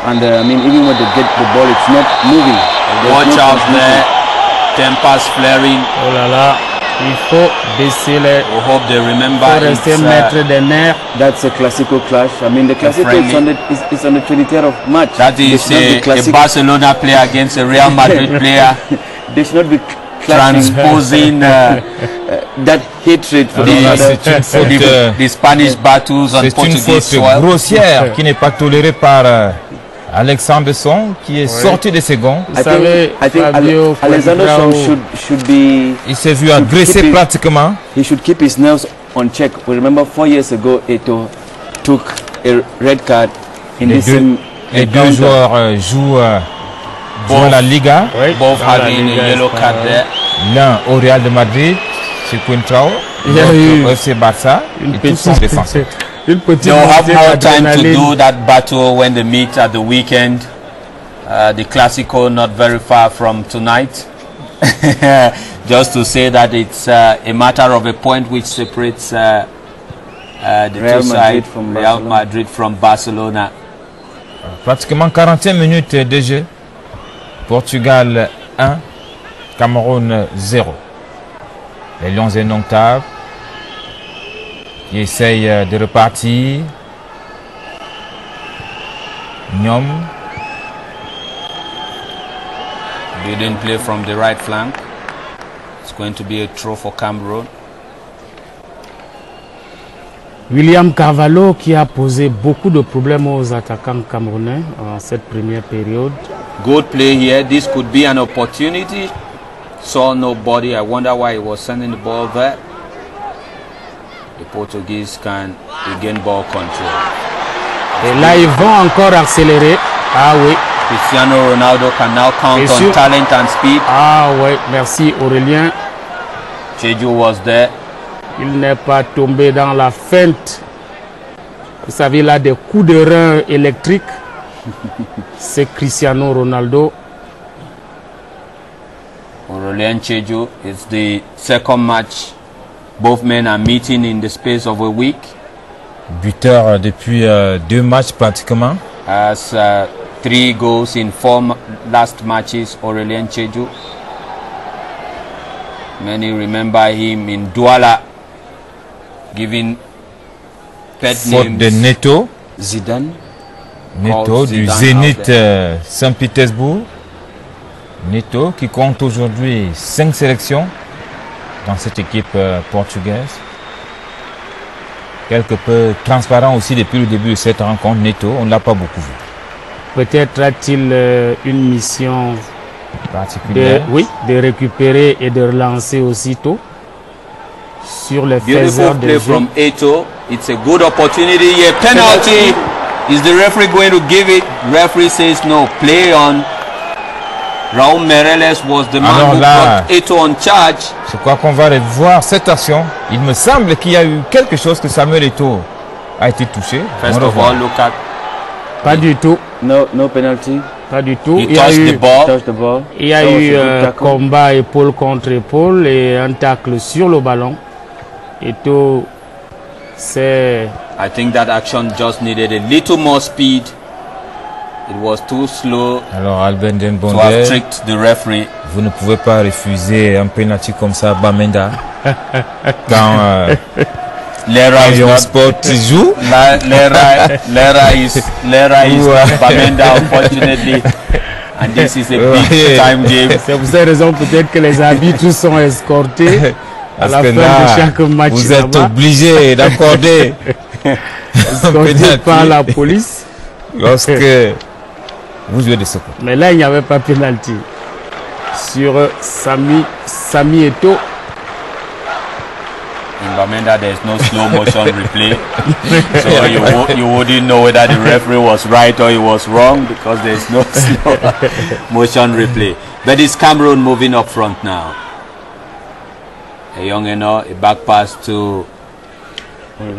And I mean, even when they get the ball, it's not moving. Watch out there. Tempers flaring. Oh là là. Il faut baisser les... We hope they remember rester maître des nerfs. That's a classical clash. I mean, the classical is on the 23rd of March. That is a Barcelona player against a Real Madrid player. They should not be transposing that hatred for the Spanish battles on Portuguese soil. C'est une faute grossière qui n'est pas tolérée par Alexandre Song, qui est sorti de ses gonds. I think Alexandre Song should be... Il s'est vu agresser pratiquement. He should keep his nerves on check. We remember 4 years ago, Eto'o took a red card in this same Les deux joueurs jouent dans la Liga. Both having a yellow card there. L'un au Real de Madrid, c'est Coentrao. L'autre au FC Barça. Et tous sont défenseurs. They'll have more time to do that battle when they meet at the weekend. The Clásico not very far from tonight. Just to say that it's a matter of a point which separates the two sides, Real Madrid from Barcelona. Pratiquement 41 minutes de jeu. Portugal 1, Cameroun 0. Les Lions indomptables qui essayent de repartir. Nyom. Didn't play from the right flank. It's going to be a throw for Cameroon. William Carvalho qui a posé beaucoup de problèmes aux attaquants camerounais en cette première période. Good play here. This could be an opportunity. Saw nobody. I wonder why he was sending the ball there. The Portuguese can regain ball control. Et là, ils vont encore accélérer. Ah oui. Cristiano Ronaldo can now count on talent and speed. Ah oui, merci Aurélien. Cheju was there. Il n'est pas tombé dans la feinte. Vous savez, là, des coups de rein électriques. C'est Cristiano Ronaldo. Aurélien Cheju, it's the second match. Both men are meeting in the space of a week. Buteur depuis 2 matchs pratiquement. Has 3 goals in 4 last matches, Aurélien Cheju. Many remember him in Douala, giving pet faute names. De Neto. Zidane. Neto du Zénith Saint-Pétersbourg. Neto qui compte aujourd'hui 5 sélections dans cette équipe portugaise. Quelque peu transparent aussi depuis le début de cette rencontre. Neto, on ne l'a pas beaucoup vu. Peut-être a-t-il une mission particulière de récupérer et de relancer aussitôt sur les faiseurs de jeu. From Eto'o. It's a good opportunity here. Penalty. Is the referee going to give it? Referee says no. Play on. Raúl Meireles was the man who brought Eto'o on charge. Je crois qu'on va revoir cette action. Il me semble qu'il y a eu quelque chose que Samuel Eto'o a été touché. First of all, look at. Pas du tout. No penalty. Pas du tout. Il y a eu il y a eu combat épaule contre épaule et un tacle sur le ballon. Eto'o, c'est... I think that action just needed a little more speed. It was too slow. Alors Albin Dembonde, to have tricked the referee. Vous ne pouvez pas refuser un penalty comme ça, Bamenda. Quand Lera Sport joue. Lera is Bamenda, unfortunately. And this is a big time game. C'est pour cette raison peut-être que les arbitres sont escortés à la fin de chaque match. Vous êtes obligé d'accorder escortés par la police lorsque vous jouez de ce côté. Mais là, il n'y avait pas pénalty sur Sami Eto'o. In Bamenda, there's no slow motion replay, so you wouldn't know whether the referee was right or he was wrong because there's no slow motion replay. But it's Cameroon moving up front now. A young a back pass to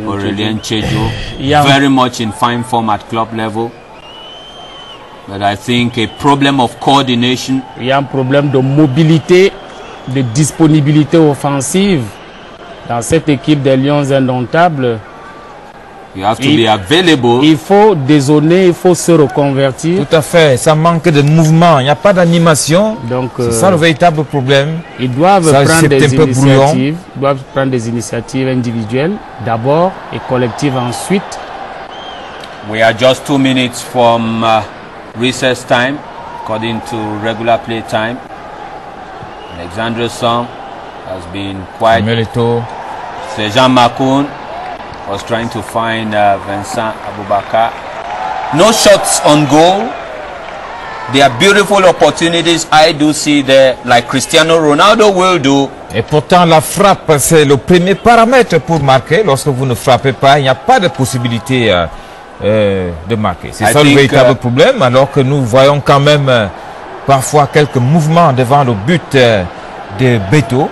Aurelien Chejo, very much in fine form at club level. But I think a problem of coordination. Il y a un problème de mobilité, de disponibilité offensive dans cette équipe des Lions Indomptables. You have to be available. Il faut dézonner, il faut se reconvertir. Tout à fait, ça manque de mouvement, il n'y a pas d'animation. Donc c'est ça le véritable problème. Ils doivent prendre des initiatives individuelles d'abord et collectives ensuite. We are just 2 minutes from recess time, according to regular play time. Alexandre Song has been quite. Sejan Makoun was trying to find Vincent Aboubakar. No shots on goal. There are beautiful opportunities I do see there, like Cristiano Ronaldo will do. Et pourtant, la frappe, c'est le premier paramètre pour marquer. Lorsque vous ne frappez pas, il n'y a pas de possibilité de marquer. C'est ça le véritable problème, alors que nous voyons quand même parfois quelques mouvements devant le but de Beto.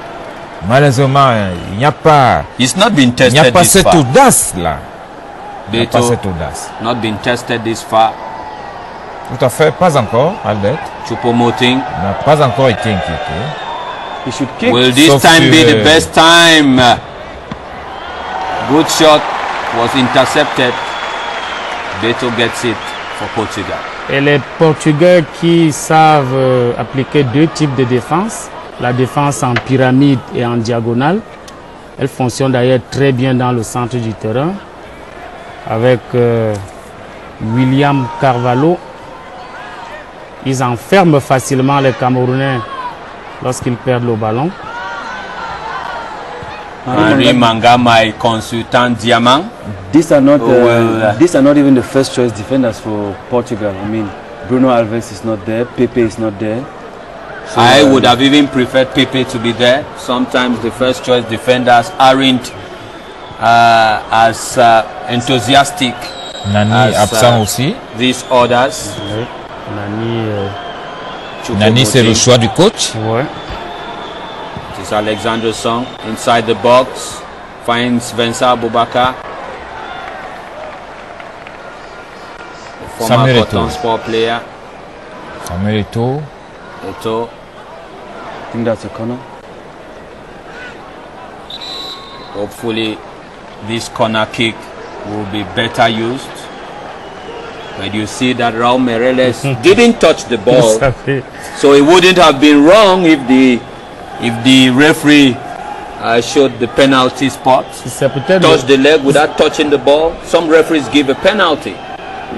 Malheureusement, il n'y a pas, cette audace là. Beto, not been tested this far. Tout à fait, pas encore, Albert. Choupo-Moting n'a pas encore été inquiété. Will this time be the best time? Good shot was intercepted. Beto gets it for Portugal. Et les Portugais qui savent appliquer deux types de défense, la défense en pyramide et en diagonale, elle fonctionne d'ailleurs très bien dans le centre du terrain avec William Carvalho. Ils enferment facilement les Camerounais lorsqu'ils perdent le ballon. Henri Mangama et consultant Diamant. These are not even the first choice defenders for Portugal. I mean, Bruno Alves is not there, Pepe is not there. So, I would have even preferred Pepe to be there. Sometimes the first choice defenders aren't as enthusiastic Nani absent aussi. These others. Nani c'est le choix du coach. Ouais. It is Alexandre Song inside the box, finds Vincent Aboubakar. The former Cotton Sport player. Samuel Eto'o. I think that's a corner. Hopefully this corner kick will be better used. But you see that Raul Meireles didn't touch the ball, so it wouldn't have been wrong if the referee showed the penalty spot. Touch the leg without touching the ball. Some referees give a penalty.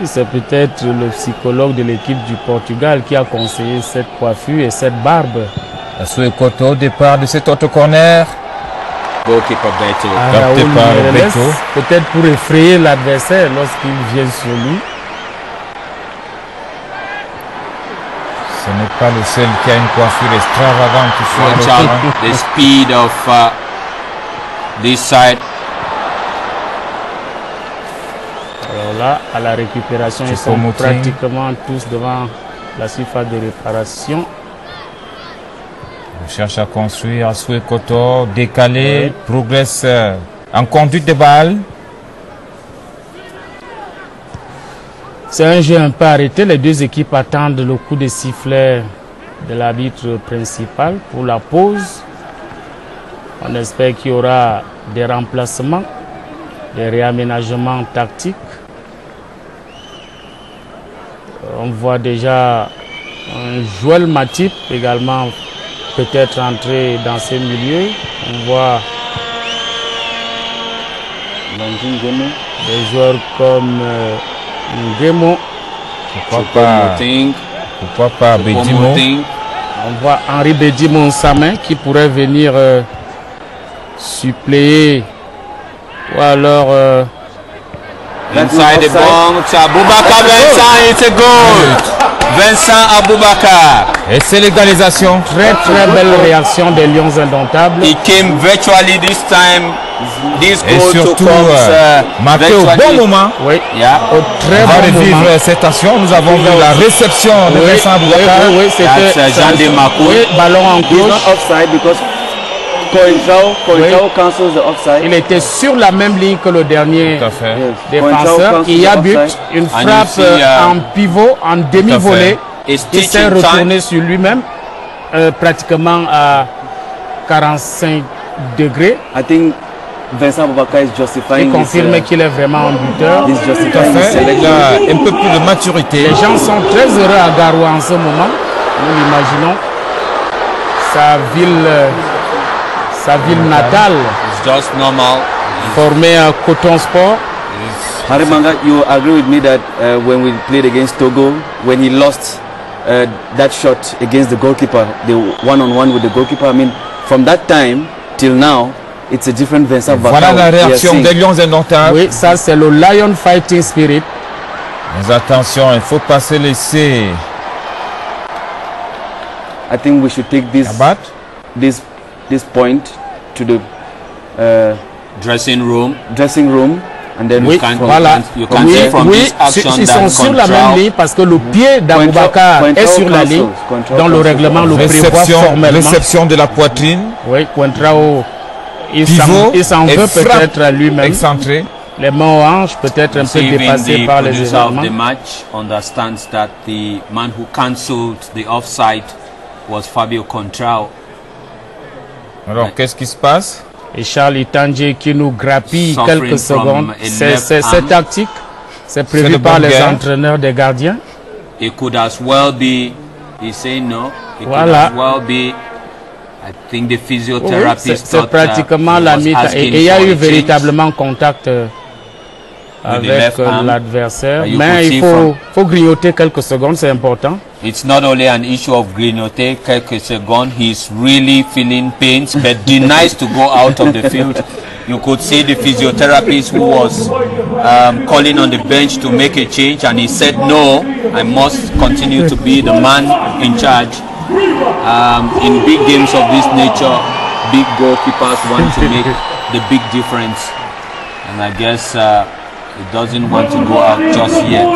C'est peut-être le psychologue de l'équipe du Portugal qui a conseillé cette coiffure et cette barbe. Sous Koto au départ de cet autre corner. Goalkeeper Beto. Capté par Beto. Peut-être pour effrayer l'adversaire lorsqu'il vient sur lui. Ce n'est pas le seul qui a une coiffure extravagante sur le terrain. The speed of this side. Alors là, à la récupération, ils sont pratiquement tous devant la surface de réparation. On cherche à construire à Soué Koto, décalé, progresse en conduite de balle. C'est un jeu un peu arrêté. Les deux équipes attendent le coup de sifflet de l'arbitre principal pour la pause. On espère qu'il y aura des remplacements, des réaménagements tactiques. On voit déjà un Joël Matip également peut-être entrer dans ces milieux. On voit des joueurs comme Ngemo. Pourquoi pas Bedimo. On voit Henri Bedimo Samin qui pourrait venir suppléer. Ou alors inside the box, Aboubakar Vincent, it's a goal. Vincent Aboubakar. Et c'est l'égalisation. Très belle réaction des Lions Indomptables. He came virtually this time This Et goal surtout, marqué au bon moment. Oui, yeah. au très On va bon revivre moment. cette action. Nous avons vu la réception de Vincent Aboubakar. Oui, c'était Jean Makoun. Oui, ballon en He's cloche. not offside because Coentrao cancels the offside. Il était sur la même ligne que le dernier Tout à fait. défenseur. Il y a but, une And frappe you see, en pivot, en demi-volée. It's Il s'est teaching retourné time. sur lui-même, pratiquement à 45 degrés. I think Vincent Aboubakar is justifying Il confirme qu'il est vraiment un buteur. He's Tout à justifying his fait. Il selection. a un peu plus de maturité. Les gens sont très heureux à Garoua en ce moment. Nous l'imaginons. Sa ville natale, It's just normal. formée à Coton Sport. Harimanga, you agree with me that when we played against Togo, when he lost that shot against the goalkeeper, the one-on-one with the goalkeeper, I mean, from that time till now, it's a different Vincent Aboubakar. Voilà la we are réaction seeing. des Lions indomptables. Oui, ça c'est le Lion Fighting Spirit. Mais attention, il ne faut pas se laisser I think we should take abattre. this point to the Dressing room. dressing room, and then Oui, from voilà. You can see from Oui, this action ils sont that sur la même Coentrao- ligne parce que le pied d'Aboubacar est sur la ligne. Dans le règlement, le prévoit formellement. Réception de la poitrine. Oui, Coentrao, il Pivot s'en et veut frappe peut-être à lui-même. excentré. Les mains aux hanches, peut-être un peu Even dépassées the par les producer of événements. the match understands that the man who cancelled the offside was Fabio Coentrao. Alors, qu'est-ce qui se passe? Et Charles Itanje qui nous grappille Suffering quelques from secondes. a C'est left arm. tactique. C'est C'est prévu le par bon les gars. entraîneurs des gardiens. It could as well be, he's saying no, it Voilà. could as well be, I think the Oui, physiotherapist c'est thought, pratiquement he la was mi-temps. asking Et il y a for eu a change. véritablement contact avec left arm. l'adversaire. You Mais could il see faut grignoter quelques secondes, c'est important. It's not only an issue of grignoter quelques secondes, he's really feeling pains, but denies to go out of the field. You could see the physiotherapist who was calling on the bench to make a change, and he said, no, I must continue to be the man in charge. In big games of this nature, big goalkeepers want to make the big difference, and I guess he doesn't want to go out just yet.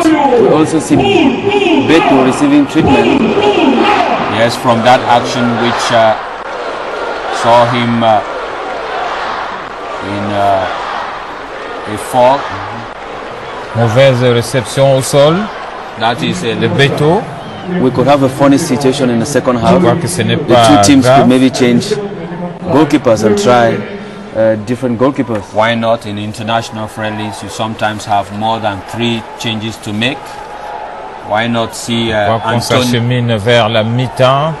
we also see Beto receiving treatment. Yes, from that action which saw him in a fall. Mauvaise réception au sol That is de Beto. We could have a funny situation in the second half. Je crois que ce n'est The pas two teams grave. could maybe change goalkeepers and try different goalkeepers. Why not? In international friendlies, you sometimes have more than 3 changes to make. Why not see Je crois qu'on Anthony s'achemine vers la mi-temps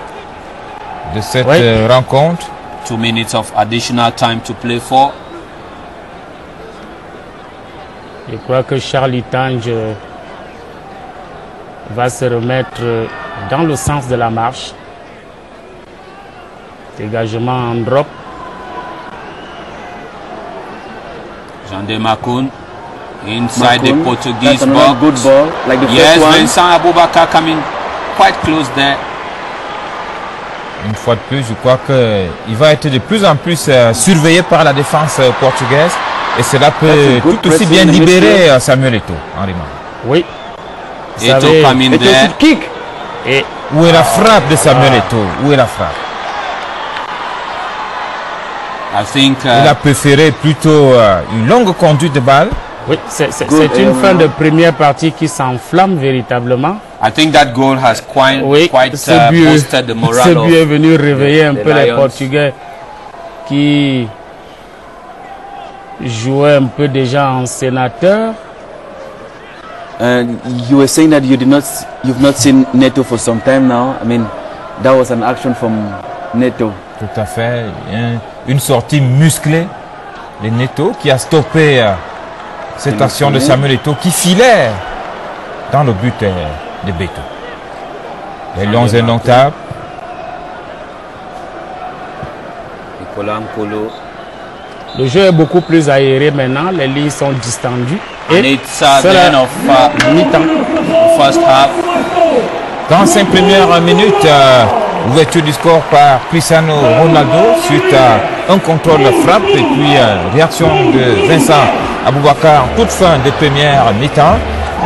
de cette Oui. rencontre. 2 minutes of additional time to play for? Je crois que Charles Itanje va se remettre dans le sens de la marche. Dégagement en drop. Jean de Makoun inside the Makoun, Portuguese that's another box. good ball, like the Yes, first one. Vincent Aboubakar coming quite close there. Une fois de plus, je crois qu'il va être de plus en plus surveillé par la défense portugaise. Et cela peut That's a good tout aussi pressing bien in the libérer midfield. Samuel Eto'o, Henri Man. Oui. Vous Eto'o savez, coming Eto'o there. should kick. et Où est la frappe de Samuel Eto'o? Où est la frappe? I think Il a préféré plutôt une longue conduite de balle. oui, c'est Good, une fin de première partie qui s'enflamme véritablement. I think that goal has quite Oui, ce but, boosted the ce morale but est of venu réveiller un the peu les Lions. Portugais qui jouaient un peu déjà en sénateur. And you were saying that you've not seen Neto for some time now. I mean, that was an action from Neto. Tout à fait. Une sortie musclée de Neto qui a stoppé cette action de Samuel Eto'o qui filait dans le but de Beto. Les Lions indomptables. Nicolas Nkolo. Le jeu est beaucoup plus aéré maintenant, les lignes sont distendues. And it's c'est the end la of mi-temps. the first half. Dans ces premières minutes Ouverture du score par Cristiano Ronaldo suite à un contrôle frappe et puis réaction de Vincent Aboubakar en toute fin de première mi-temps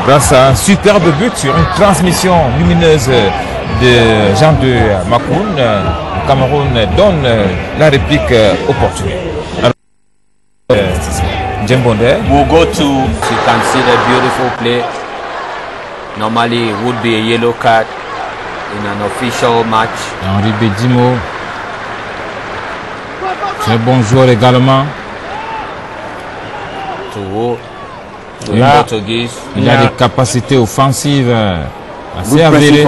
grâce à un superbe but sur une transmission lumineuse de Jean de Makoun. Le Cameroun donne la réplique au Portugais. Djembonde. We'll go to, you can see the beautiful play. Normally it would be a yellow card in an official match. Henri Bedimo, très bon joueur également. Il a des capacités offensives assez avérées.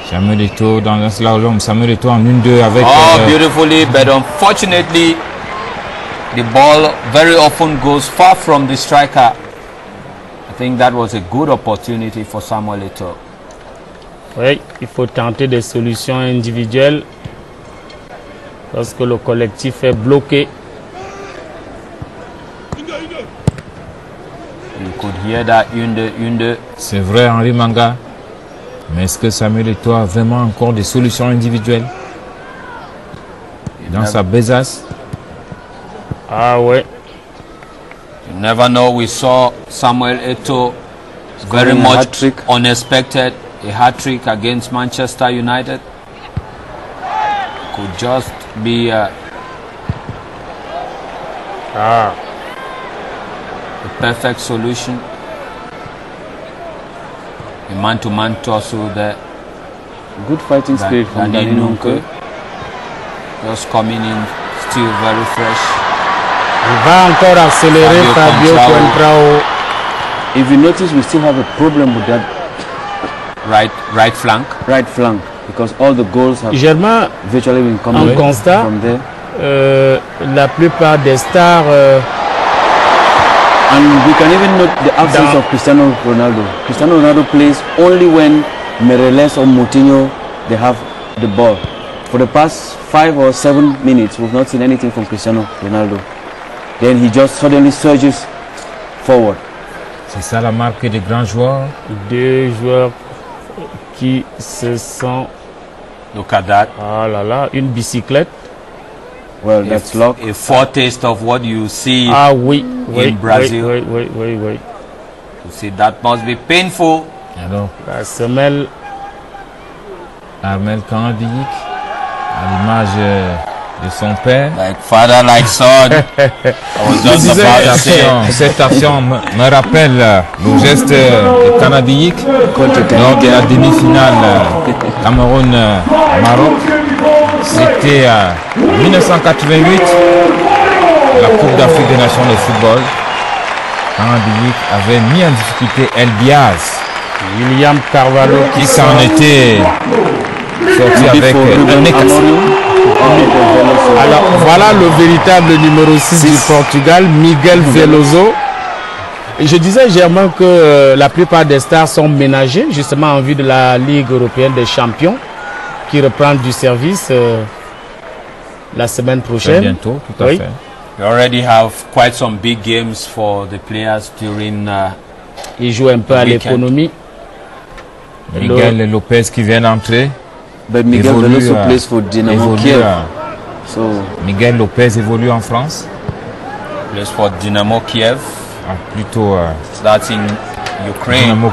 Samuel Eto'o dans un slalom, Samuel Eto'o en 1-2 avec... beautifully, but unfortunately the ball very often goes far from the striker. I think that was a good opportunity for Samuel Eto'o. Oui, il faut tenter des solutions individuelles lorsque le collectif est bloqué. You could hear that une. C'est vrai, Henri Manga. Mais est-ce que Samuel Eto'o a vraiment encore des solutions individuelles dans sa besace? Ah ouais. You never know. We saw Samuel Eto'o very much unexpected. A hat-trick against Manchester United. Could just be a perfect solution. A man-to-man tussle there. Good fighting spirit from Danny Nunke. Just coming in, still very fresh. Il va encore accélérer Fabio Contrao. If you notice, we still have a problem with that right flank. Right flank, because all the goals have virtually been coming from there. La plupart des stars. And we can even note the absence of Cristiano Ronaldo. Cristiano Ronaldo plays only when Meireles or Moutinho they have the ball. For the past 5 or 7 minutes, we've not seen anything from Cristiano Ronaldo. Then he just suddenly surges forward. C'est ça la marque des grands joueurs. Deux joueurs qui se sont... Look at that. Ah là là, une bicyclette. Well, that's luck. A foretaste of what you see in Brazil. Oui. You see, that must be painful. Alors, la semelle. Armel Kandiik, à l'image de son père. Like father, like son. Cette action me rappelle le geste de Kandiik lors de la demi-finale Cameroun-Maroc. C'était en 1988, la Coupe d'Afrique des Nations de football. Kandiik avait mis en difficulté El Biaz. William Carvalho qui s'en était sorti avec un nez cassé. Alors voilà le véritable numéro 6 du Portugal, Miguel Veloso. Je disais, Germain, que la plupart des stars sont ménagées justement en vue de la Ligue européenne des champions qui reprend du service la semaine prochaine. Très bientôt, tout à fait. We already have quite some big games for the players during ils jouent un peu à l'économie. Miguel Lopez qui vient d'entrer. But Miguel Veloso plays for Dynamo Kiev. So Miguel Lopez évolue en France. Plays for Dynamo Kiev. Plutôt. That's in Ukraine. Dynamo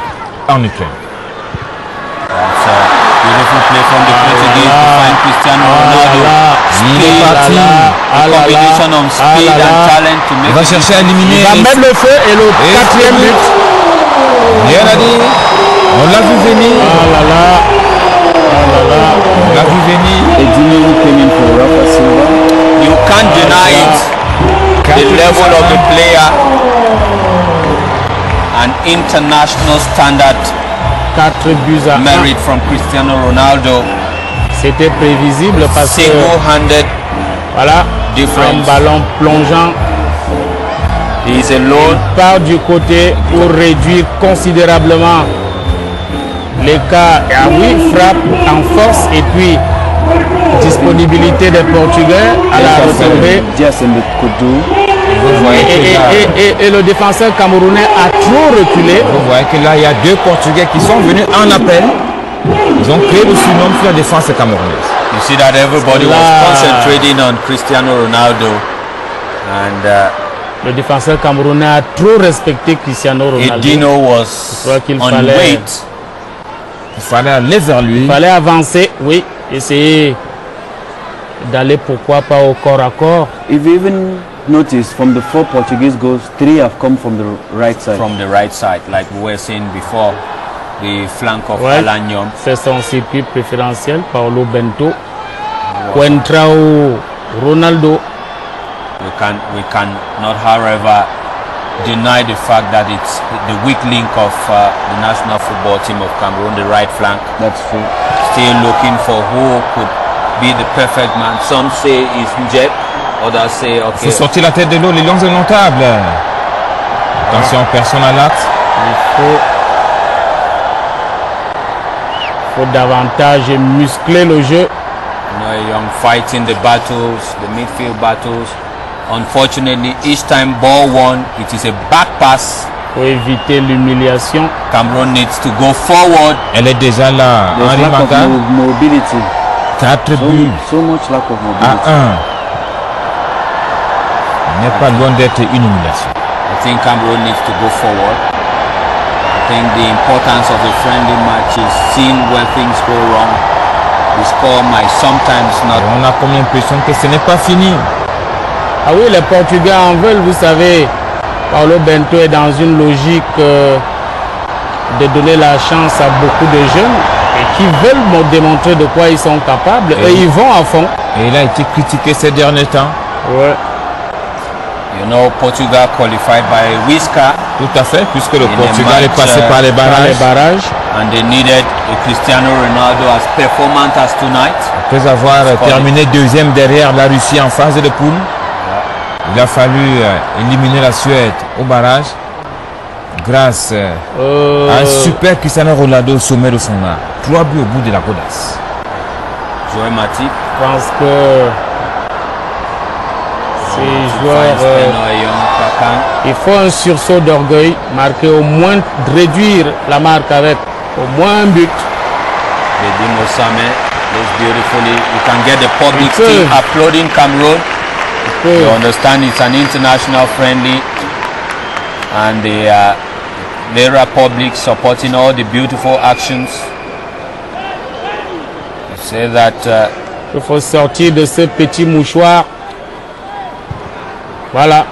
en Ukraine. That's a beautiful play from the Portuguese to find Cristiano Ronaldo. Il est parti. Combination of speed and talent to make. Il va chercher à éliminer. Il va mettre le feu et le quatrième but. Rien à dire. On l'a vu venir. On l'a vu venir. You can't deny it. The level of the player, an international standard. 4 buts à 1. Merit from Cristiano Ronaldo. C'était prévisible parce que single-handed. Voilà. Un ballon plongeant. He is alone. Il part du côté pour réduire considérablement l'écart. Ah oui, frappe en force et puis disponibilité des Portugais à la retombée. Et le défenseur camerounais a trop reculé. Vous voyez que là, il y a 2 Portugais qui sont venus en appel. Ils ont créé le surnom sur la défense camerounaise. You see that everybody was concentrating on Cristiano Ronaldo, and le défenseur camerounais a trop respecté Cristiano Ronaldo. Edino was on weight. Il fallait aller vers lui. Il fallait avancer, oui, essayer d'aller pourquoi pas au corps à corps. If you even notice, from the 4 Portuguese goals, 3 have come from the right side. From the right side, like we were saying before, the flank of Alagnon. C'est son circuit préférentiel, Paulo Bento. Coentrao, Ronaldo. We can not, however, deny the fact that it's the weak link of the national football team of Cameroon, the right flank. That's true. Still looking for who could be the perfect man. Some say it's Njep, others say okay. C'est sorti la tête de l'eau, les Lions indomptables. Attention, personne à l'acte. Il faut davantage muscler le jeu. Young fighting the battles, the midfield battles. Unfortunately, each time ball won, it is a back pass. Pour éviter l'humiliation. Cameroon needs to go forward. Elle est déjà là. There's lack of mobility. 4 buts. So much lack of mobility. À 1. Il n'est pas loin d'être une humiliation. I think Cameroon needs to go forward. I think the importance of a friendly match is seeing where things go wrong. The score might sometimes not. Et on a comme l'impression que ce n'est pas fini. Ah oui, les Portugais en veulent, vous savez. Paulo Bento est dans une logique de donner la chance à beaucoup de jeunes et qui veulent démontrer de quoi ils sont capables et ils vont à fond. Et il a été critiqué ces derniers temps. Ouais. You know, Portugal qualified by Whisca. Tout à fait, puisque le Portugal est passé par les barrages. And they needed a Cristiano Ronaldo as performant as tonight. Après avoir terminé deuxième derrière la Russie en phase de poule, il a fallu éliminer la Suède au barrage grâce à un super Cristiano Ronaldo au sommet de son art. 3 buts au bout de la godasse. Joël Matip. Je pense que ces joueurs, il faut un sursaut d'orgueil, marquer au moins, réduire la marque avec au moins un but. Lady Mosame plays beautifully. You can get the public still applauding Cameroon. You understand it's an international friendly, and the Lera public supporting all the beautiful actions. You say that il faut sortir de ce petit mouchoir. Voilà.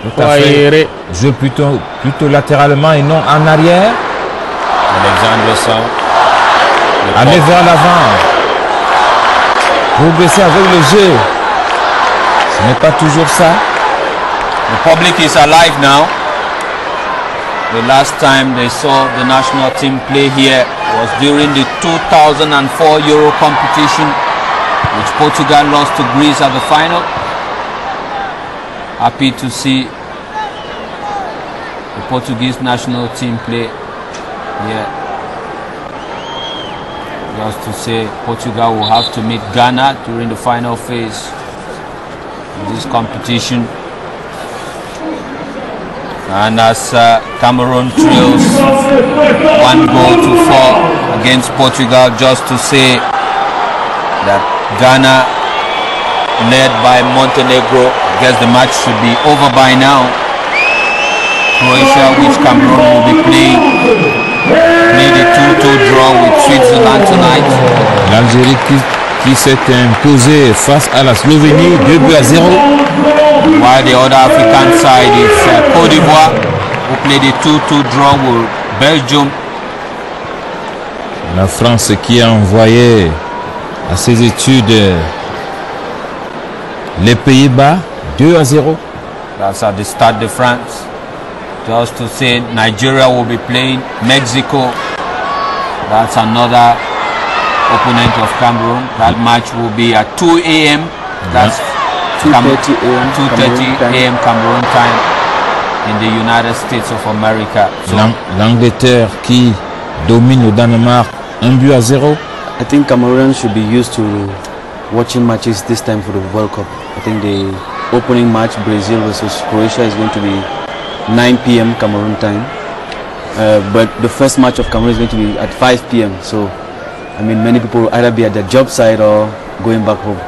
Tout à fait. Jeu plutôt latéralement et non en arrière. Alexandre Song. Aller vers l'avant. Progresser avec le jeu. Ce n'est pas toujours ça. The public is alive now. The last time they saw the national team play here was during the 2004 Euro competition, which Portugal lost to Greece at the final. Happy to see the Portuguese national team play here. Just to say Portugal will have to meet Ghana during the final phase of this competition. And as Cameroon trails 1-4 against Portugal, just to say that Ghana, led by Montenegro, I guess the match should be over by now. Croatia, which Cameroon will be playing, made a 2-2 draw with Switzerland tonight. L'Algérie qui s'est imposée face à la Slovénie, 2-0. While the other African side is Côte d'Ivoire, who played a 2-2 draw with Belgium. La France qui a envoyé à ses études les Pays-Bas, 2-0. That's at the Stade de France. Just to say Nigeria will be playing Mexico. That's another opponent of Cameroon. That match will be at 2 a.m. That's 2:30 a.m. 2:30 a.m. Cameroon time in the United States of America. So l'Angleterre qui domine le Danemark 1-0. I think Cameroon should be used to watching matches this time for the World Cup. I think the opening match, Brazil versus Croatia, is going to be 9 p.m. Cameroon time. but the first match of Cameroon is going to be at 5 p.m. So, I mean, many people will either be at their job site or going back home.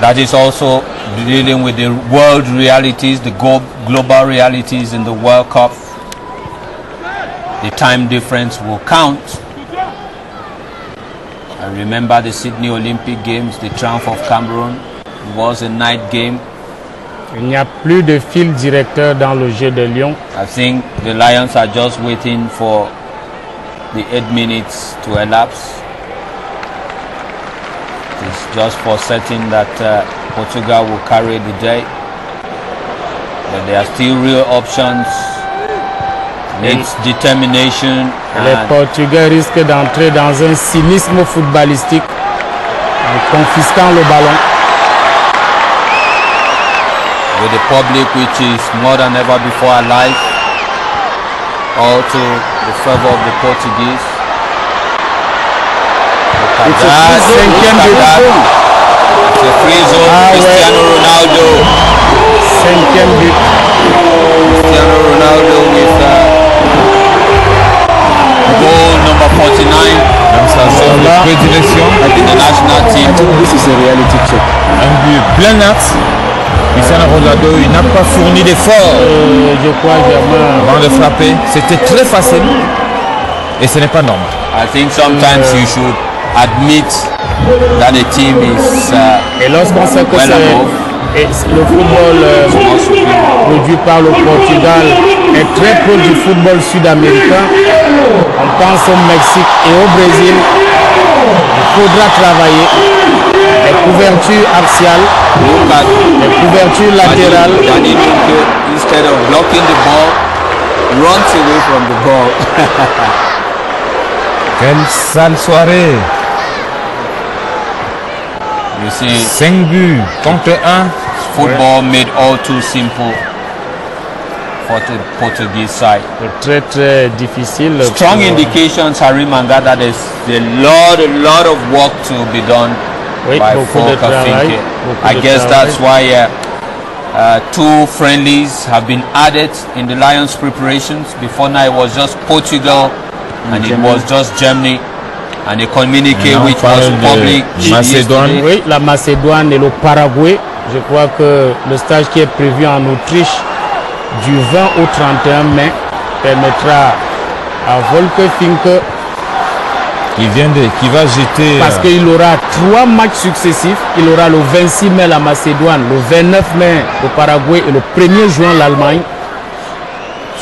That is also dealing with the world realities, the global realities in the World Cup. The time difference will count. I remember the Sydney Olympic Games, the triumph of Cameroon. It was a night game. Il n'y a plus de fil directeur dans le jeu de Lyon. I think the Lions are just waiting for the 8 minutes to elapse. It's just for certain that Portugal will carry the day. But there are still real options. It's determination. Les Portugais risquent d'entrer dans un cynisme footballistique en confisquant le ballon. With the public which is more than ever before alive, all to the favor of the Portuguese. It's a free zone. Cristiano Ronaldo. Cinquième but. Cristiano Ronaldo with goal number 49. La prédilection in the national team. This is a reality check. Un but plein axe. Cristiano Ronaldo, il n'a pas fourni d'effort avant de frapper. C'était très facile et ce n'est pas normal. I think sometimes you should admit that the team is et lorsqu'on sait que le football produit par le Portugal est très proche du football sud-américain, on pense au Mexique et au Brésil. Il faudra travailler les couvertures axiales, les couvertures latérales. Instead of blocking the ball, runs away from the ball. Quelle sale soirée. You see, 5 buts contre 1. Football made all too simple for the Portuguese side. Très très difficile. Strong indications, Harry Manga, that there's a lot of work to be done by Volker Finke. I guess that's why 2 friendlies have been added in the Lions preparations. Before now it was just Portugal and it was just Germany. And a communiqué which was public. Macédoine. Oui, la Macédoine et le Paraguay. Je crois que le stage qui est prévu en Autriche du 20 au 31 mai permettra à Volker Finke qui va jeter... Parce qu'il aura 3 matchs successifs. Il aura le 26 mai la Macédoine, le 29 mai le Paraguay et le 1er juin l'Allemagne.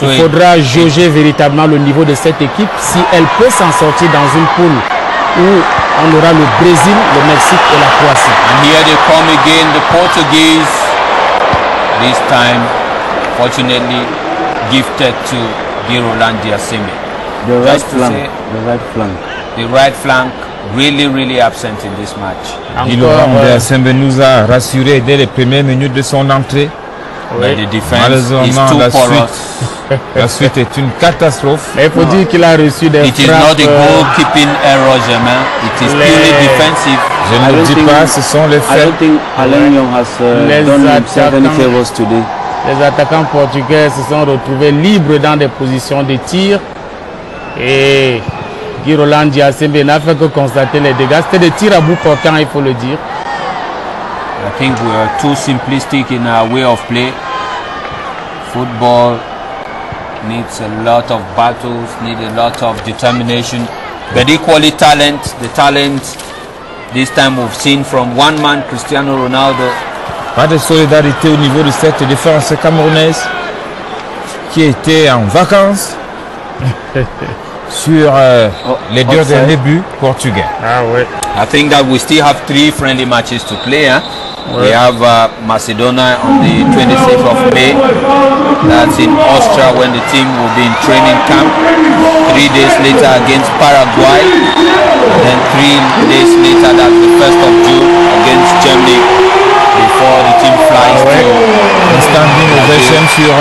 Il faudra jauger véritablement le niveau de cette équipe si elle peut s'en sortir dans une poule où on aura le Brésil, le Mexique et la Croatie. And here they come again, the Portuguese. This time, fortunately, gifted to Giroland Diasime. The right flank. The right flank really absent in this match. Giroland Diasime nous a rassuré dès les premières minutes de son entrée. Ouais. The defense malheureusement, la suite est une catastrophe. Mais il faut dire qu'il a reçu des frappes. It is not a goalkeeping error, Germain. It is purely defensive. Je ne dis pas, ce sont les faits. I don't think Alain Young has done himself any favors today. Les attaquants portugais se sont retrouvés libres dans des positions de tir. Et Giroland Diasime n'a fait que constater les dégâts. C'était des tirs à bout portant, il faut le dire. I think we are too simplistic in our way of play. Football needs a lot of battles, needs a lot of determination, but equally talent. The talent this time we've seen from one man, Cristiano Ronaldo. Pas de solidarité au niveau de cette défense camerounaise qui était en vacances sur les 2 derniers buts portugais. Ah ouais. I think that we still have 3 friendly matches to play. We have Macedonia on the 26th of May. That's in Austria when the team will be in training camp. 3 days later against Paraguay. And then 3 days later, that's the 1st of June against Germany. Before the team flies to standing ovation sur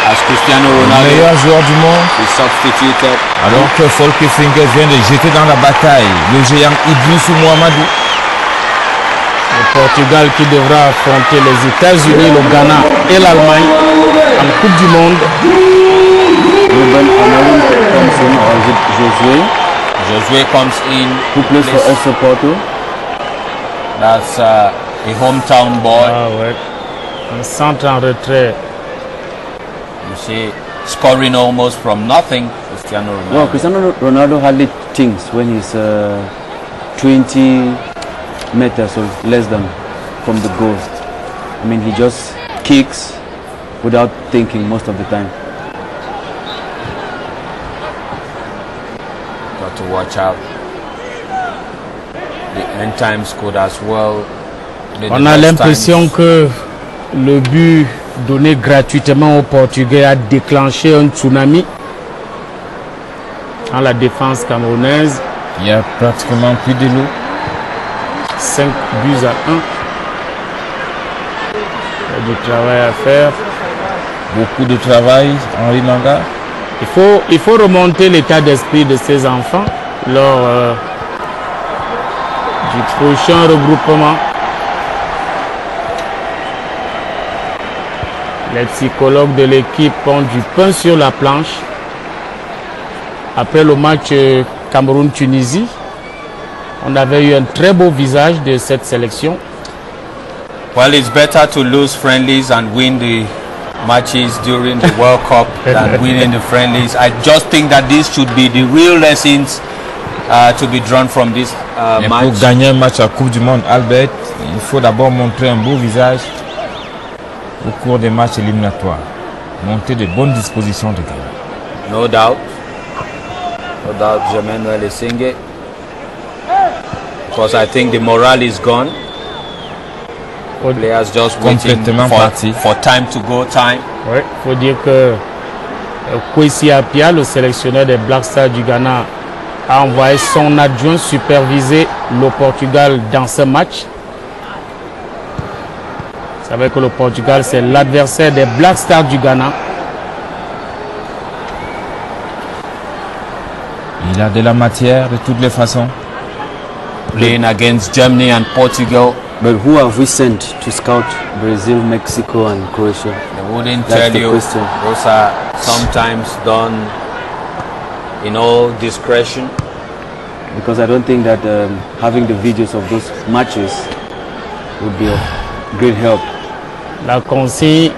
as Cristiano Ronaldo, le meilleur joueur du monde, is substituted. Alors que Volker Finke vient de jeter dans la bataille le géant Idrissou Mohamedou. Le Portugal qui devra affronter les États-Unis, le Ghana et l'Allemagne en Coupe du Monde. Ruben Amorim comes in, or is it Josué? Josué comes in. Who plays for FC Porto? That's a hometown boy. Ah ouais. Un centre en retrait. You see, scoring almost from nothing, Cristiano Ronaldo. Well, Cristiano Ronaldo hardly thinks when he's 20 meters or less than from the goal. I mean, he just kicks without thinking most of the time. Got to watch out. The end times could as well. On a l'impression que le but donné gratuitement au Portugais a déclenché un tsunami dans la défense camerounaise. Il y a pratiquement plus de l'eau. 5 buts à 1. Il y a du travail à faire. Beaucoup de travail, Henri Manga. Il faut remonter l'état d'esprit de ces enfants lors du prochain regroupement. Les psychologues de l'équipe ont du pain sur la planche. Après le match Cameroun-Tunisie, on avait eu un très beau visage de cette sélection. Well, it's better to lose friendlies and win the matches during the World Cup than winning the friendlies. I just think that these should be the real lessons to be drawn from this match. Pour gagner un match à Coupe du Monde, Albert, il faut d'abord montrer un beau visage au cours des matchs éliminatoires. Monter de bonnes dispositions de gagner. No doubt. No doubt, Germain Essenge. Because I think the morale is gone. Players just waiting for time to go time. Oui, il faut dire que Kwesi Appiah, le sélectionneur des Black Stars du Ghana, a envoyé son adjoint superviser le Portugal dans ce match. Vous savez que le Portugal, c'est l'adversaire des Black Stars du Ghana. Il a de la matière de toutes les façons. Playing against Germany and Portugal. But who have we sent to scout Brazil, Mexico and Croatia? They wouldn't tell you. Those are sometimes done in all discretion. Because I don't think that having the videos of those matches would be of great help. La consigne,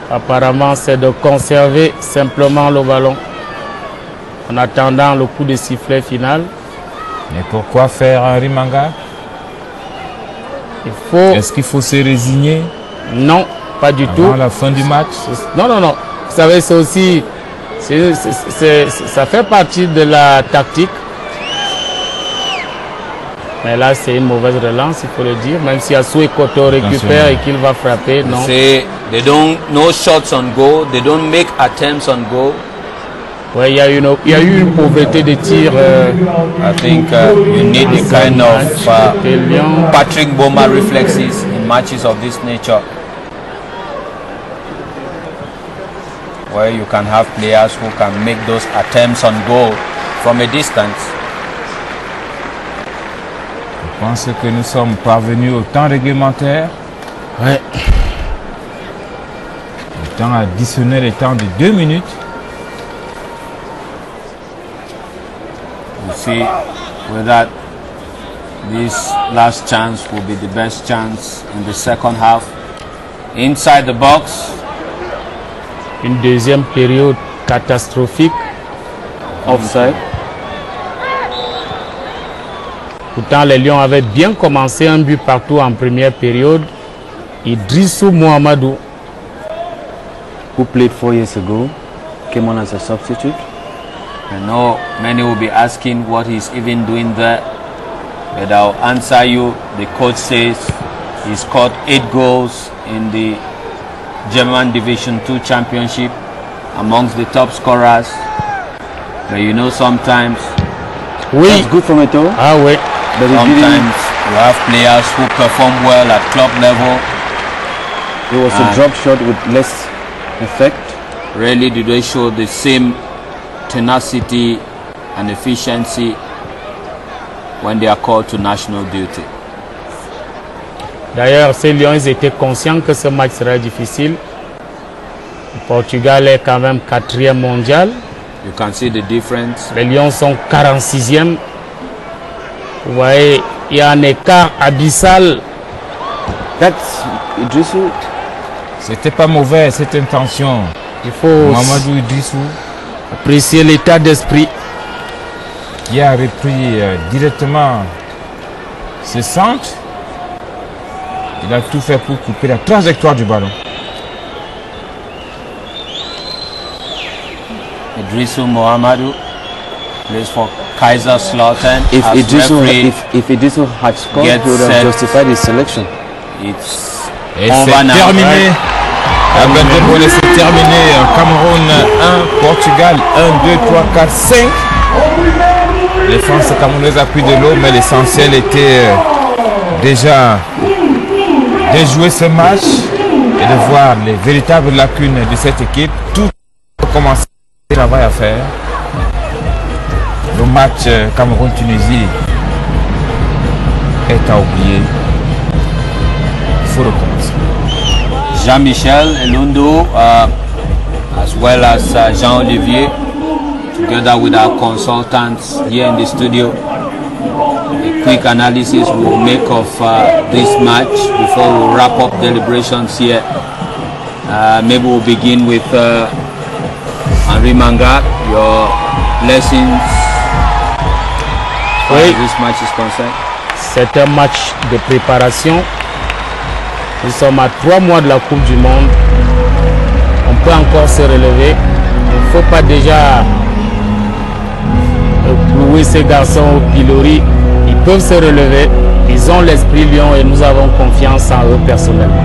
apparemment, c'est de conserver simplement le ballon en attendant le coup de sifflet final. Mais pourquoi faire Henri Manga? Est-ce qu'il faut se résigner? Non, pas du tout. À la fin du match? Non, non, non. Vous savez, c'est aussi, ça fait partie de la tactique. Mais là, c'est une mauvaise relance, il faut le dire. Même si Assou Ekoto récupère et qu'il va frapper, non. They don't, no shots on goal. They don't make attempts on goal. Ouais, il y a eu une pauvreté de tir. I think you need the kind of Patrick Boma reflexes in matches of this nature, where you can have players who can make those attempts on goal from a distance. Je pense que nous sommes parvenus au temps réglementaire. Ouais. Le temps additionnel étant de 2 minutes. You see, with that, this last chance will be the best chance in the second half. Inside the box. Une deuxième période catastrophique. Offside. Pourtant, les Lions avaient bien commencé, un but partout en première période. Idrissou Mohamedou, who played 4 years ago, came on as a substitute. I know many will be asking what he's even doing there, but I'll answer you. The coach says he scored 8 goals in the German Division 2 Championship, amongst the top scorers. But you know, sometimes that's good from it all. Ah oui. But sometimes you have players who perform well at club level. It was a drop shot with less effect. Rarely do they show the same tenacity and efficiency when they are called to national duty. D'ailleurs, ces Lions étaient conscients que ce match serait difficile. Portugal est quand même 4e mondial. You can see the difference. Les Lions sont 46e. Vous voyez, il y a un écart abyssal. C'était pas mauvais cette intention. Il faut Mamadou Idrissou apprécier l'état d'esprit. Qui a repris directement ses centres. Il a tout fait pour couper la trajectoire du ballon. Idrissou Mohamedou plays for Kaiserslautern. If Idrissou had scored, he would have justified his selection. Et c'est terminé. C'est terminé. Cameroun 1, Portugal 1, 2, 3, 4, 5. Les défense camerounaise a pris de l'eau, mais l'essentiel était déjà de jouer ce match et de voir les véritables lacunes de cette équipe. Tout commence le travail à faire. Le match Cameroun-Tunisie est à oublier. Il faut recommencer. Jean-Michel Elundu, as well as Jean-Olivier, together with our consultants here in the studio. A quick analysis we'll make of this match before we wrap up deliberations here. Maybe we'll begin with Henri Manga, your lessons as far as this match is concerned. C'est un match de préparation. Nous sommes à 3 mois de la Coupe du Monde. On peut encore se relever. Il ne faut pas déjà clouer ces garçons au pilori. Ils peuvent se relever. Ils ont l'esprit lion et nous avons confiance en eux personnellement.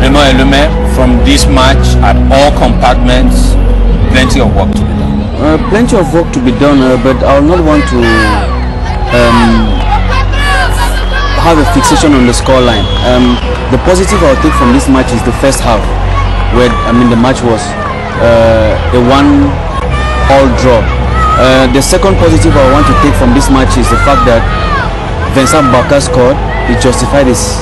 Raymond Elume, from this match at all compartments, plenty of work to be done. Plenty of work to be done, but I will not want to have a fixation on the scoreline. The positive I'll take from this match is the first half, where the match was a 1-all draw. The second positive I want to take from this match is the fact that Vincent Baka scored. He justified his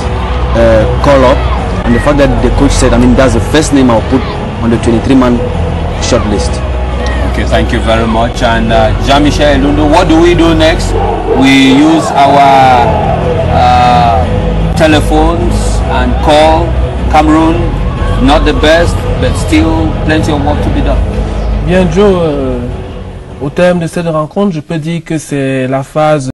call-up, and the fact that the coach said, that's the first name I'll put on the 23-man shortlist. Okay, thank you very much. And Jean-Michel Elundu, what do we do next? We use our telephones and call. Cameroon, not the best, but still plenty of work to be done. Bien Joe, au terme de cette rencontre, je peux dire que c'est la phase